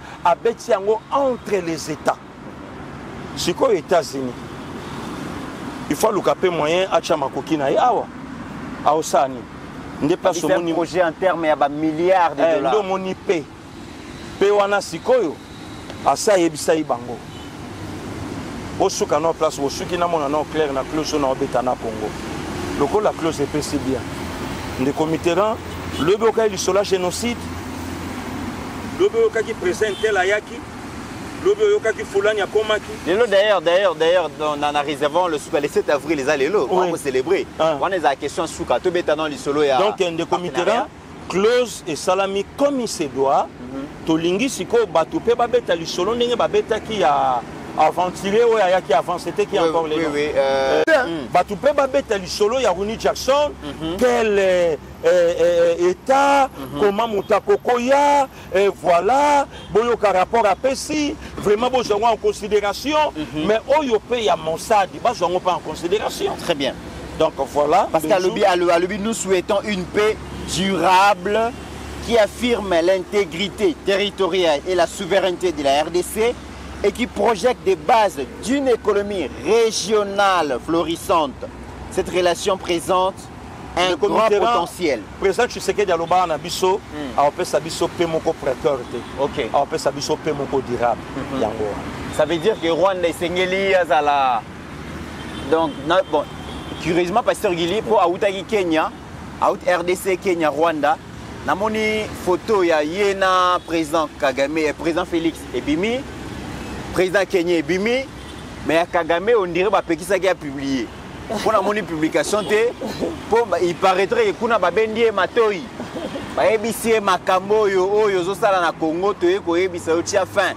yango entre les États. C'est quoi les États-Unis? Il faut le caper moyen à Chamakoki na awa. Aosani. N'est pas ce projet en termes ya ba milliards de dollars. Ndo moni pe. Pe wana sikoyo asa yebisa ibango. Osuka na place osuki na mona na clair na clause na obeta na Congo. Loko la clause est si bien. Le comité le boka du sola génocide. Le boka qui présente la yaki. Le boka qui fulani akomaki. Lelo d'ailleurs dans la réservation le souka le 7 avril les alelo on va célébrer. On est à question souka to beta dans le solo ya. Donc un des comités clause et salami comme il se doit. tolingi siko bato pe babeta lisolo ndenge babetaki ya aventurier oyo ayaki avant c'était qui encore les noms bato pe babeta lisolo ya Ronnie Jackson quel état comment moutakokoya voilà boyoka rapport à Pessi vraiment besoin en considération mais oyo pe ya Mossad besoin pas en considération. Très bien. Donc voilà. Parce qu'à l'Obi, nous souhaitons une paix durable qui affirme l'intégrité territoriale et la souveraineté de la RDC et qui projette des bases d'une économie régionale florissante. Cette relation présente un grand potentiel. Président Tshisekedi Dialoba na biso, a fait sa biso pe moko prêteur te. OK. A fait sa biso pe moko durable. Yango. Ça veut dire que Rwanda et Sengeli azala. Donc bon, curieusement Pasteur Gili pour Aoutaki Kenya, Aout RDC Kenya Rwanda, namoni photo ya yena président Kagame, président Félix Ebimi, président Kenya Ebimi, mais Kagame on dirait ba pekisa qui a publié. Pour la moni publication il paraîtrait que kuna babendie matoi ba ebisi makambo yo zo sala na Congo to ko ebisa o tia fin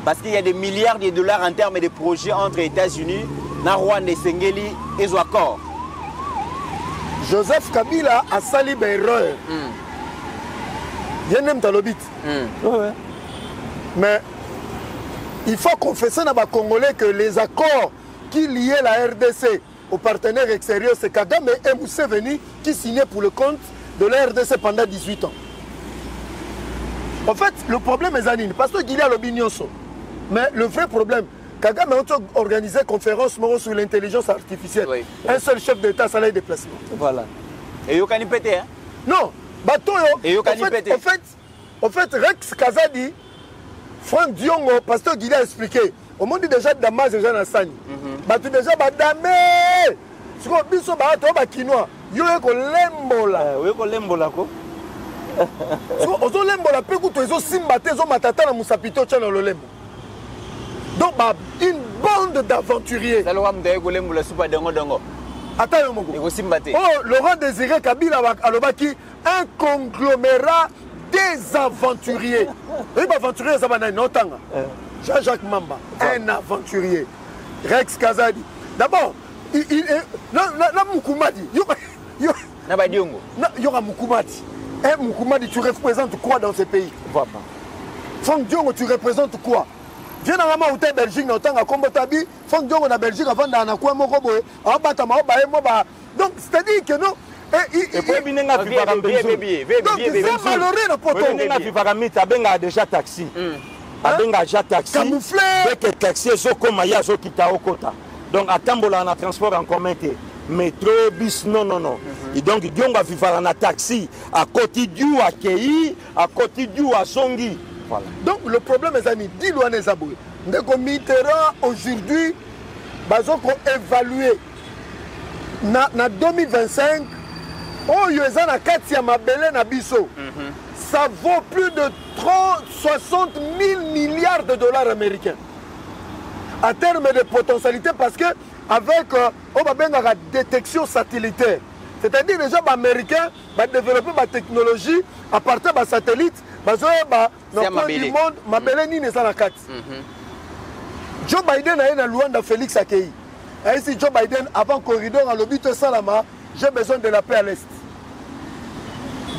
parce qu'il y a des milliards de dollars en termes de projets entre États-Unis, na Rwanda et Sengeli et accord. Joseph Kabila a sali erreur. Bien même talobit. Mais il faut confesser à les Congolais que les accords qui liaient la RDC aux partenaires extérieurs, c'est Kagame et Museveni qui signaient pour le compte de la RDC pendant 18 ans. En fait, le problème est Zanine, parce qu'il y a l'opinion. Mais le vrai problème, Kagame a organisé une conférence sur l'intelligence artificielle. Oui. Un seul chef d'État, ça l'a déplacement. Voilà. Et il y a pété, hein? Non, bateau, en fait, Rex Kazadi, Franck Diongo, pasteur Guy a expliqué. Au monde déjà Damas déjà dans Sani. Bateau déjà Badame. Si on biso bateau bakinois, yo ko lembola. Oui, ko lembola ko. So ozo lembola pe kuto ezo simbate zo matata na musapito tcha na lolembo. Donc une bande d'aventuriers. Ça loa mdaye ko lembola supa dengo dengo. Attends yo moko. Eko simbate. Oh, Laurent Désiré Kabila alobaki un conglomérat des aventuriers. Et aventurier ça va na tanga. Jean-Jacques Mamba, un aventurier. Rex Kazadi. D'abord, il est. Non, Moukoumadi. Yora Moukoumadi. Moukoumadi, tu représentes quoi dans ce pays? Franck Diongo, tu représentes quoi? Viens dans la Belgique, Belgique, dans le Combotabi. Franck Diongo, la Belgique, avant d'aller quoi, mon robot. Donc, c'est-à-dire que non. Et puis, il y a déjà taxi. Abenga ja taxi camouflé dès que taxi zo koma ya zo kita okota donc atambola na transport en commun métro bus non et donc dionga vivara na taxi à côté du akei à côté du asongi voilà. Donc le problème est ani dit loane zaboué ndeko Mitterrand aujourd'hui bazoko évaluer na 2025 oh yeza na kati ya mabele na biso. Ça vaut plus de 60 000 milliards de dollars américains. À terme de potentialité, parce que avec la détection satellitaire, c'est-à-dire les gens américains vont développer la technologie à partir de satellites, dans le coin du monde, Joe Biden a eu un Luanda Félix Akei. Et ici, Joe Biden, avant corridor à l'obit Salama, j'ai besoin de la paix à l'Est.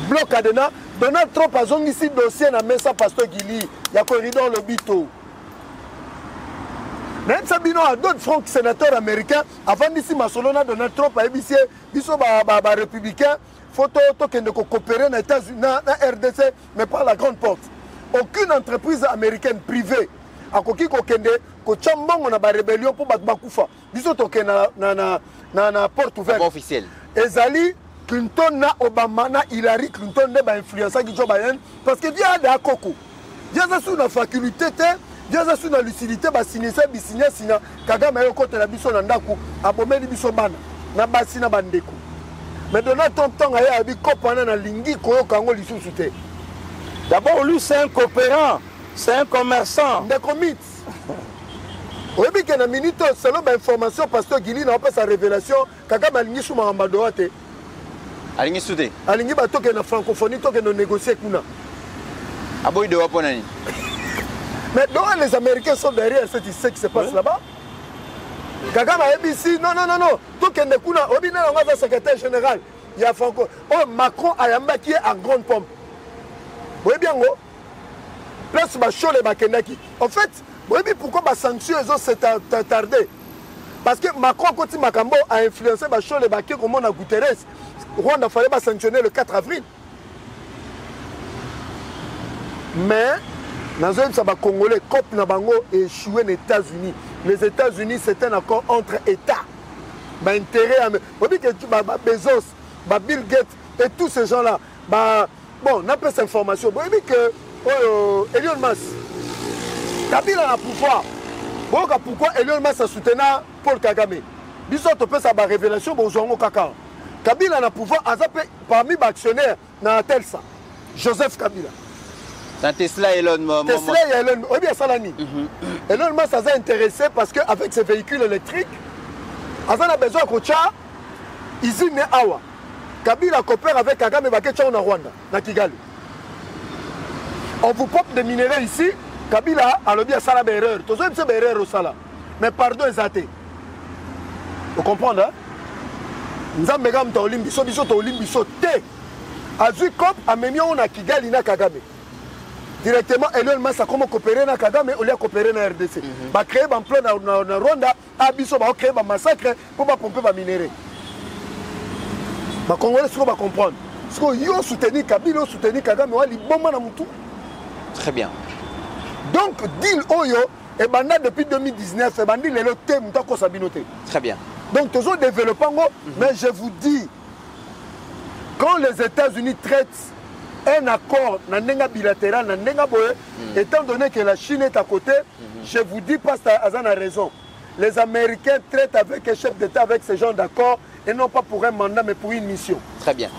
Bloc Adena. Donald Trump a zongi ici dossier na mesa pasteur Gili, il y a corridor le bito. Même Sabino a d'autres francs sénateurs américains avant d'ici Masolona Donald Trump a ébissé biso ba républicain photo token de coopérer na États-Unis na RDC mais pas la grande porte. Aucune entreprise américaine privée a koki kokende ko chambongo na ba rébellion pour bakufa. Biso token na porte ouverte officielle. Ezali Clinton na Obama na Hillary Clinton ne ba influencer Joe Biden parce que via da koko. Via ça sur la faculté via ça sur la lucidité ba signer sina Kagame yo côté la biso na ndaku abomeli biso bana na basi na bandeko. Mais Donald Trump tanga ya bi kopana na lingi koyo kango lisusu te. D'abord lui c'est un coopérant, c'est un commerçant. Des commits. Oui, bien que minute selon l'information pasteur Gili n'a pas sa révélation Kagame alingi suma ambadoate. Alingi soudé. Alingi bato ke na francophonie to ke no négocier kuna. Ah bon, il doit pas. Mais donc les Américains sont derrière ce qui se passe là-bas. Kagame a ABC, non. Tout le monde a un secrétaire général. Il y a Franco. Oh, Macron a un qui est en grande pompe. Vous voyez bien, place Bachol et Bakendaki. En fait, vous voyez pourquoi les sanctions s'est tardé. Parce que Macron, quand Makambo a influencé Bachol et Bakendaki, comme on a Guterres, Rwanda fallait pas sanctionner le 4 avril. Mais, dans un Congolais, COP Nabango échoué aux États-Unis. Les États-Unis, c'est un accord entre États. Intérêt à. Vous voyez que Bezos, Bill Gates et tous ces gens-là, bon, on a peu cette information. Vous voyez que Elon Musk, Kabila a pouvoir. Pourquoi Elon Musk a soutenu Paul Kagame? Bisous, on peut savoir révélation, bonjour, Kaka. Kabila a pouvoir, parmi les actionnaires, dans Telsa, Joseph Kabila. Dans Tesla, Elon Musk. Tesla et Elon Musk. Oui, bien, Salani. Elon Musk s'est intéressé parce qu'avec ses véhicules électriques, il a besoin de Kocha, Izine Awa. Kabila coopère avec Kagame et Bakecha en Rwanda, dans Kigali. On vous pompe des minéraux ici, Kabila a le bien ça la erreur. Tous les gens erreur au sala. Mais pardon, Zate. Vous comprenez, hein? Nous avons megam ta olimbiso, biso te. Azu cop a même on a Kigali na Kagame. Directement, Elon Musk a comment coopérer na Kagame ou coopérer na RDC. Ba créer un plan na Rwanda, a biso ba créer un massacre pour pas pomper ba minéraux. Les Congolais vont comprendre. Parce que yo soutenu Kabila, soutenu Kagame, wali bomba na mutu. Très bien. Donc, deal Oyo, et depuis 2019, et bandi le thème mutako sabinote. Très bien. Donc, toujours développant, mais je vous dis, quand les États-Unis traitent un accord bilatéral, étant donné que la Chine est à côté, je vous dis, Pasteur Azan a raison. Les Américains traitent avec un chef d'État avec ce genre d'accord et non pas pour un mandat mais pour une mission. Très bien.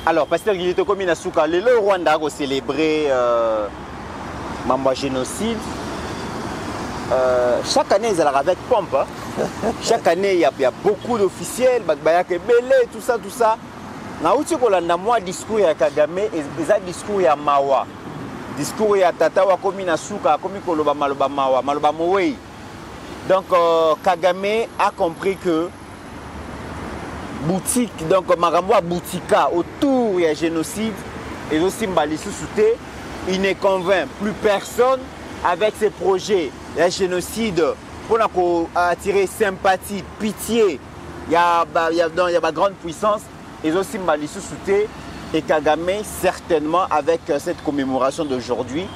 Alors, Pasteur Guilito Komina Souka, le Rwanda a célébré Mamba génocide. Chaque année, ils allaient avec pompe. Hein. Chaque année, il y a beaucoup d'officiels, tout ça, tout ça. Na uti kolanda moi discours ya Kagame eza discours ya mawa. Discours ya tata wa komi na suka komi koloba maloba mawa, maloba mowei. Donc Kagame a compris que boutique donc makambo a boutika autour ya génocide et aussi mbalisu souté, il ne convainc plus personne avec ses projets. Le génocide pour attirer sympathie, pitié, il y a une grande puissance. Et aussi Malisu Souté et Kagame, certainement avec cette commémoration d'aujourd'hui,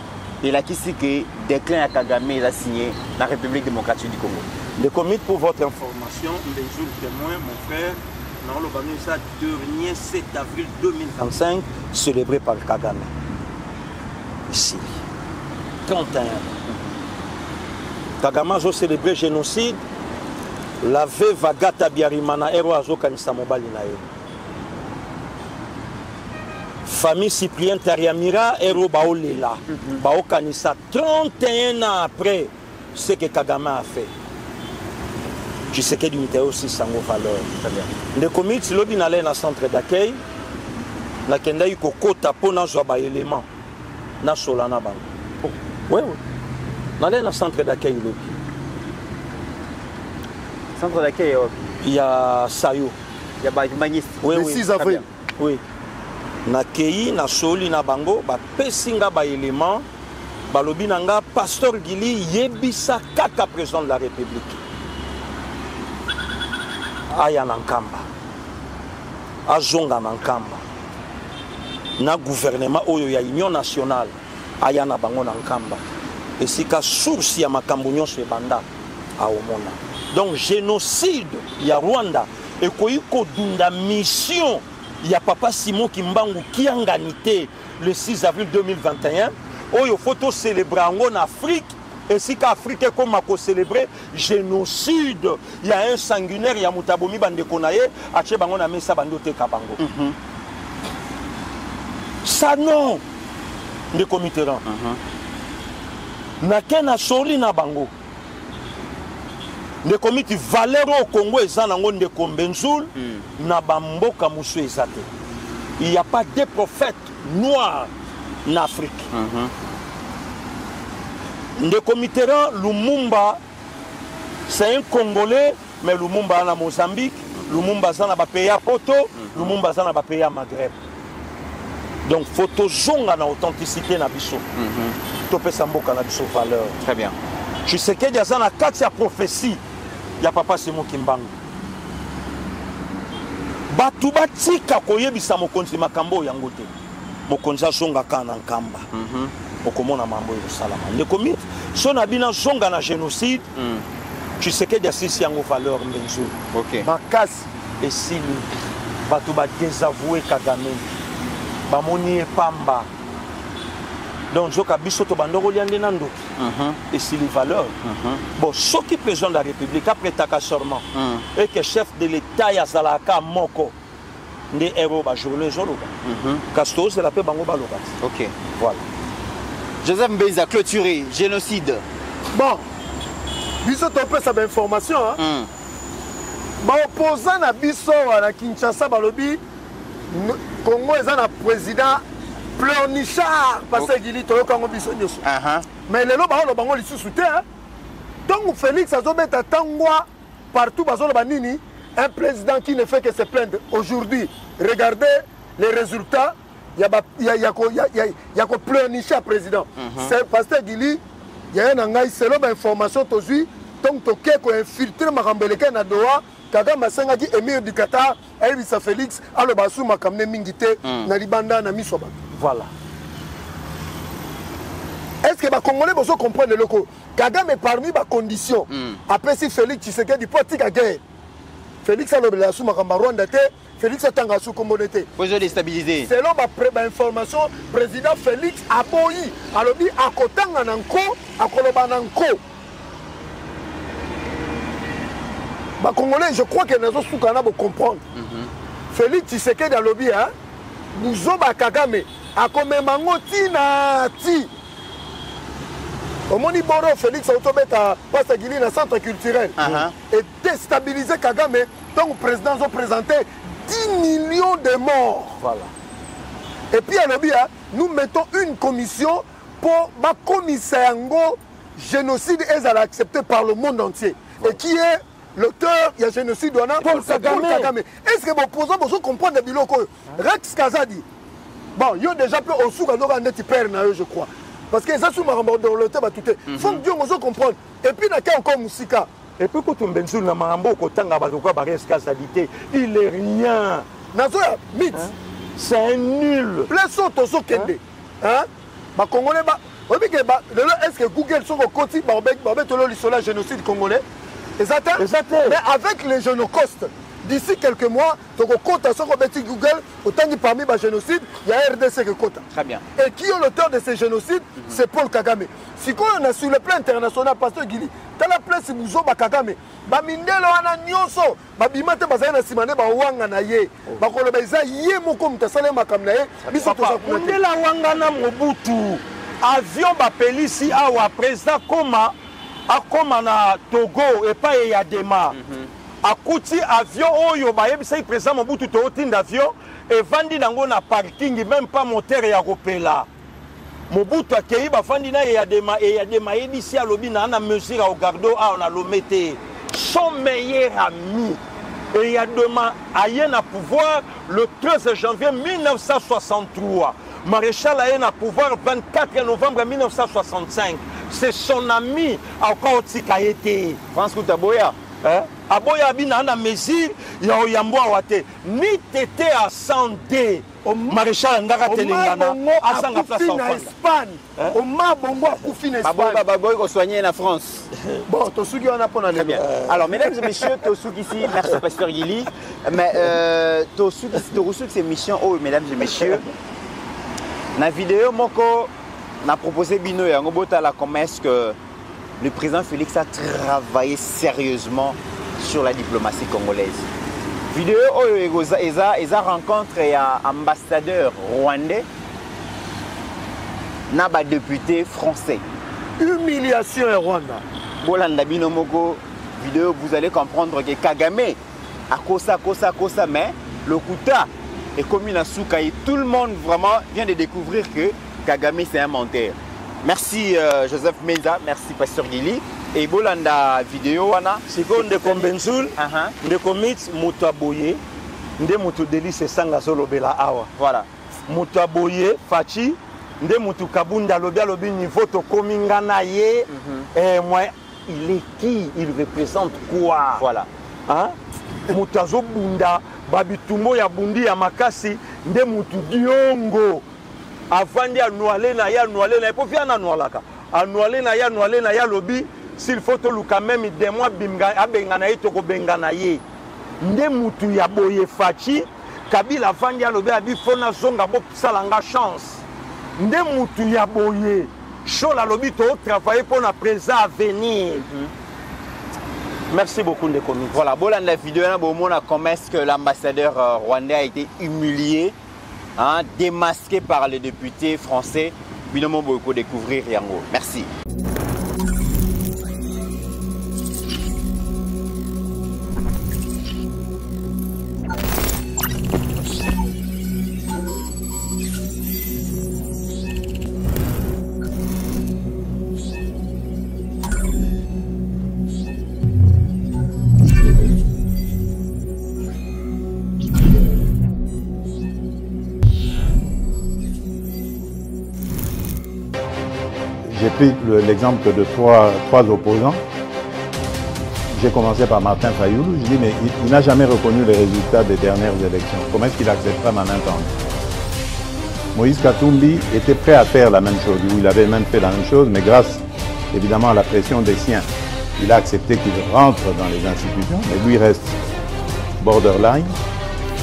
il a quitté que déclin à Kagame, il a signé la République démocratique du Congo. Le comité pour votre information, les jours témoins, mon frère, dans l'organisation dernier 7 avril 2025, célébré par Kagame. Ici, 31. Kagame a célébré le génocide, la veuve Agatha Biarimana, héros Azo Kanisa Mobali Nae. Famille Cyprien Tariamira, héros Baolela. Bao Kanisa, 31 ans après ce que Kagame a fait. Je sais que l'unité aussi sans valeur. Le comité, l'objet n'allait dans le centre d'accueil, na kenda y kokota pona zoba élément na solana bango. Oui. N'allait dans le centre d'accueil l'objet. Centre d'accueil, il y a Sayo. Il y a Magnifique. Oui, le 6 avril. Oui. Na kei na soli na bango ba pesinga ba élément ba lobi nanga pasteur Gili yebisa kaka président de la République. Aya na nkamba. Azonga na nkamba. Na gouvernement oyo ya Union nationale aya na bango na nkamba. Esika source ya makambo nyonso ebanda a omona. Donc génocide ya Rwanda ekoyi kodunda mission. Il y a Papa Simon Kimbangu qui a gagné le 6 avril 2021. Il faut célébrer en Afrique. Et si l'Afrique est comme à célébrer génocide, il y a un sanguinaire, il y a Moutabomi Bandekonaye, Ache Bango na Mesa Bandote Kabango. Ça non, de comité. Na Kena Soli na Bango. Le comité valeur au Congo est en train de Kombenzul, na bamboka musu ezate. Il n'y a pas de prophètes noirs en Afrique. Ndeko Mitterrand, Lumumba, c'est un Congolais, mais Lumumba est en Mozambique, Lumumba est dans pays à Poto, Lumumba est dans pays à Maghreb. Donc, photo zonga na authenticité na biso. Topé Samboka na biso valeur. Très bien. Je sais qu'il y a une carte prophétie. Il y a papa Simo Kimbang. Batu batika koyebisa mokonzi makambo yangote. Mokonza zonga kana nkamba. Okomona mambo yo salama. Ndeko mit so na bina zonga na génocide. Tu sais qu'il y a six yango valeur mbenzo. OK. Makasi et si batu ba désavouer Kagame. Bamoni pamba. Donc zoka biso to bandoko liande nando. Et si les valeurs. Bon, ce qui président de la République après taka sorment et que chef de l'État ya salaka moko ne héros ba journée zoloka. Casto c'est la paix bango baloka. OK. Voilà. Joseph Mbeza clôturé génocide. Bon, biso topé sa information hein. Ba opposant na biso na Kinshasa balobi Congo est un président pleurnichard parce qu'il est au Congo biso nyoso. Mais les loba lo bango li soute hein. Donc Félix azobeta tangwa partout bazo lo banini un président qui ne fait que se plaindre. Aujourd'hui, regardez les résultats. Il y a ko pleurnichard président. C'est pasteur Gili, il y a un ngai selon information tozui donc toke ko infiltrer makambeleka na Doha. Kagame Masenga qui émir du Qatar, Elvisa Félix, alors Bassou Makamne Mingité, Nalibanda, Namisoba. Voilà. Est-ce que les Congolais vont comprendre le loco? Kagame est parmi les conditions. Après, si Félix, tu sais qu'il y a du politique à guerre. Félix a le sous Makamba Rwanda, Félix a tanga sous communauté. Faut se déstabiliser. Selon ma information, président Félix a boyi. Alors, à Kotanga Nanko, à Kolobananko. Les Congolais, je crois que nous avons comprendre. Félix Tshisekedi a lobby, nous avons Kagame, à comme mango tina ti. Au Moni Boro, Félix a autobé à Pasagili, dans le centre culturel. Et déstabiliser Kagame, donc le président a présenté 10 millions de morts. Voilà. Et puis à lobby, nous mettons une commission pour ma commissaire génocide et elle accepté par le monde entier. Et qui est l'auteur, il y a génocide Paul Kagame. Est-ce que vos opposants vous comprendre des biloko? Rex Kazadi. Bon, il y a déjà peu au sous quand on a je crois. Parce que ça sous ma dans le thème à tout. Faut que Dieu vous comprendre. Et puis il y a encore Moussika. Et puis quand on benzo na marambo ko tanga ba ko ba Rex Kazadi, il est rien. Nazo mythe. C'est un nul. Plein tozo kende. Hein? Ba Congolais ba est-ce que Google sont au côté ba to l'isola génocide congolais? Exactement. Mais avec les génocostes, d'ici quelques mois, donc au compte à ce qu'on met Google, autant que parmi les génocides, il y a RDC qui compte. Très bien. Et qui est l'auteur de ces génocides? C'est Paul Kagame. Si on a sur le plan international, Pasteur Guili, dans la place où nous avons Kagame, Bamindelo Ananyoso, Babimate Bazana Simane, Bawanga Naye, Bakolobeza Yemokom Tassale Makamnae, Papa, Kundela Wangana Mobutu, avion Bapelisi Awa, président Koma. Akoma na Togo et pas Yadema. Akuti avion oyo ba yebisa président Mobutu to otinda avion et vandi nango na parking même pas moteur ya kopela. Mobutu akei ba vandi na Yadema et Yadema yebisi alobi na mesure au gardo a on a lomete son meilleur ami. Et Yadema a eu pouvoir le 13 janvier 1963. Maréchal a eu pouvoir le 24 novembre 1965. C'est son ami encore Tikaete. France Koutaboya. Aboya bina na mesure ya oyambo awate. Ni tété à 100D. Maréchal Ngaka Telengana à Sanga place en Espagne. Omar Bongo a couffé en Espagne. Baboy ko soigné en France. Bon, Tosugi on a pas très bien. Alors mesdames et messieurs, Tosugi ici, merci pasteur Gili. Mais Tosugi c'est mission oh mesdames et messieurs. Na vidéo moko n'a proposé Bino et Angobota comment est-ce que le président Félix a travaillé sérieusement sur la diplomatie congolaise. Vidéo où il a rencontré un ambassadeur rwandais, un député français. Humiliation à Rwanda. Bolanda Bino Moko, vidéo vous allez comprendre que Kagame a kosa, mais le Kouta est commis dans Souka et tout le monde vraiment vient de découvrir que Kagame c'est un menteur. Merci Joseph Menza, merci Pasteur Gili. Et bolanda vidéo wana. Siko ndeko Benzoul, ndeko Mitz mutu aboye, nde mutu Delice Sanga zolobela awa. Voilà. Mutu aboye Fachi, nde mutu Kabunda lobi niveau to komingana ye. Moi, il est qui? Il représente quoi? Voilà. Hein? Mutu azobunda babitumbo ya bundi ya makasi, nde mutu diongo. Afandi anuale na ya epofi ana anualaka. Anuale na ya lobi. S'il faut te luka même de moi bimga abengana ye toko bengana ye. Nde mutu ya boye Fachi, Kabila afandi alobi abi fona zonga bo salanga chance. Nde mutu ya boye Chola lobi to travailler pour la présent à venir. Merci beaucoup de commis. Voilà, bon la vidéo là, bon comment est-ce que l'ambassadeur rwandais a été humilié, hein, démasqué par les députés français. Binomo beaucoup découvrir Yango. Merci. J'ai pris l'exemple de trois opposants. J'ai commencé par Martin Fayoulou. Je dis, mais il n'a jamais reconnu les résultats des dernières élections. Comment est-ce qu'il acceptera ma main tendue? Moïse Katumbi était prêt à faire la même chose. Il avait même fait la même chose, mais grâce évidemment à la pression des siens, il a accepté qu'il rentre dans les institutions, mais lui reste borderline.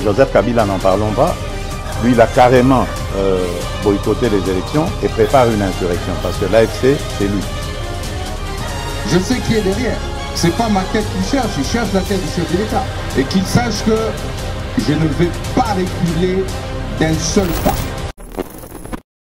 Joseph Kabila, n'en parlons pas. Lui, il a carrément boycotté les élections et prépare une insurrection parce que l'AFC, c'est lui. Je sais qui est derrière. C'est pas ma tête qu'il cherche, il cherche la tête du chef de l'État. Et qu'il sache que je ne vais pas reculer d'un seul pas.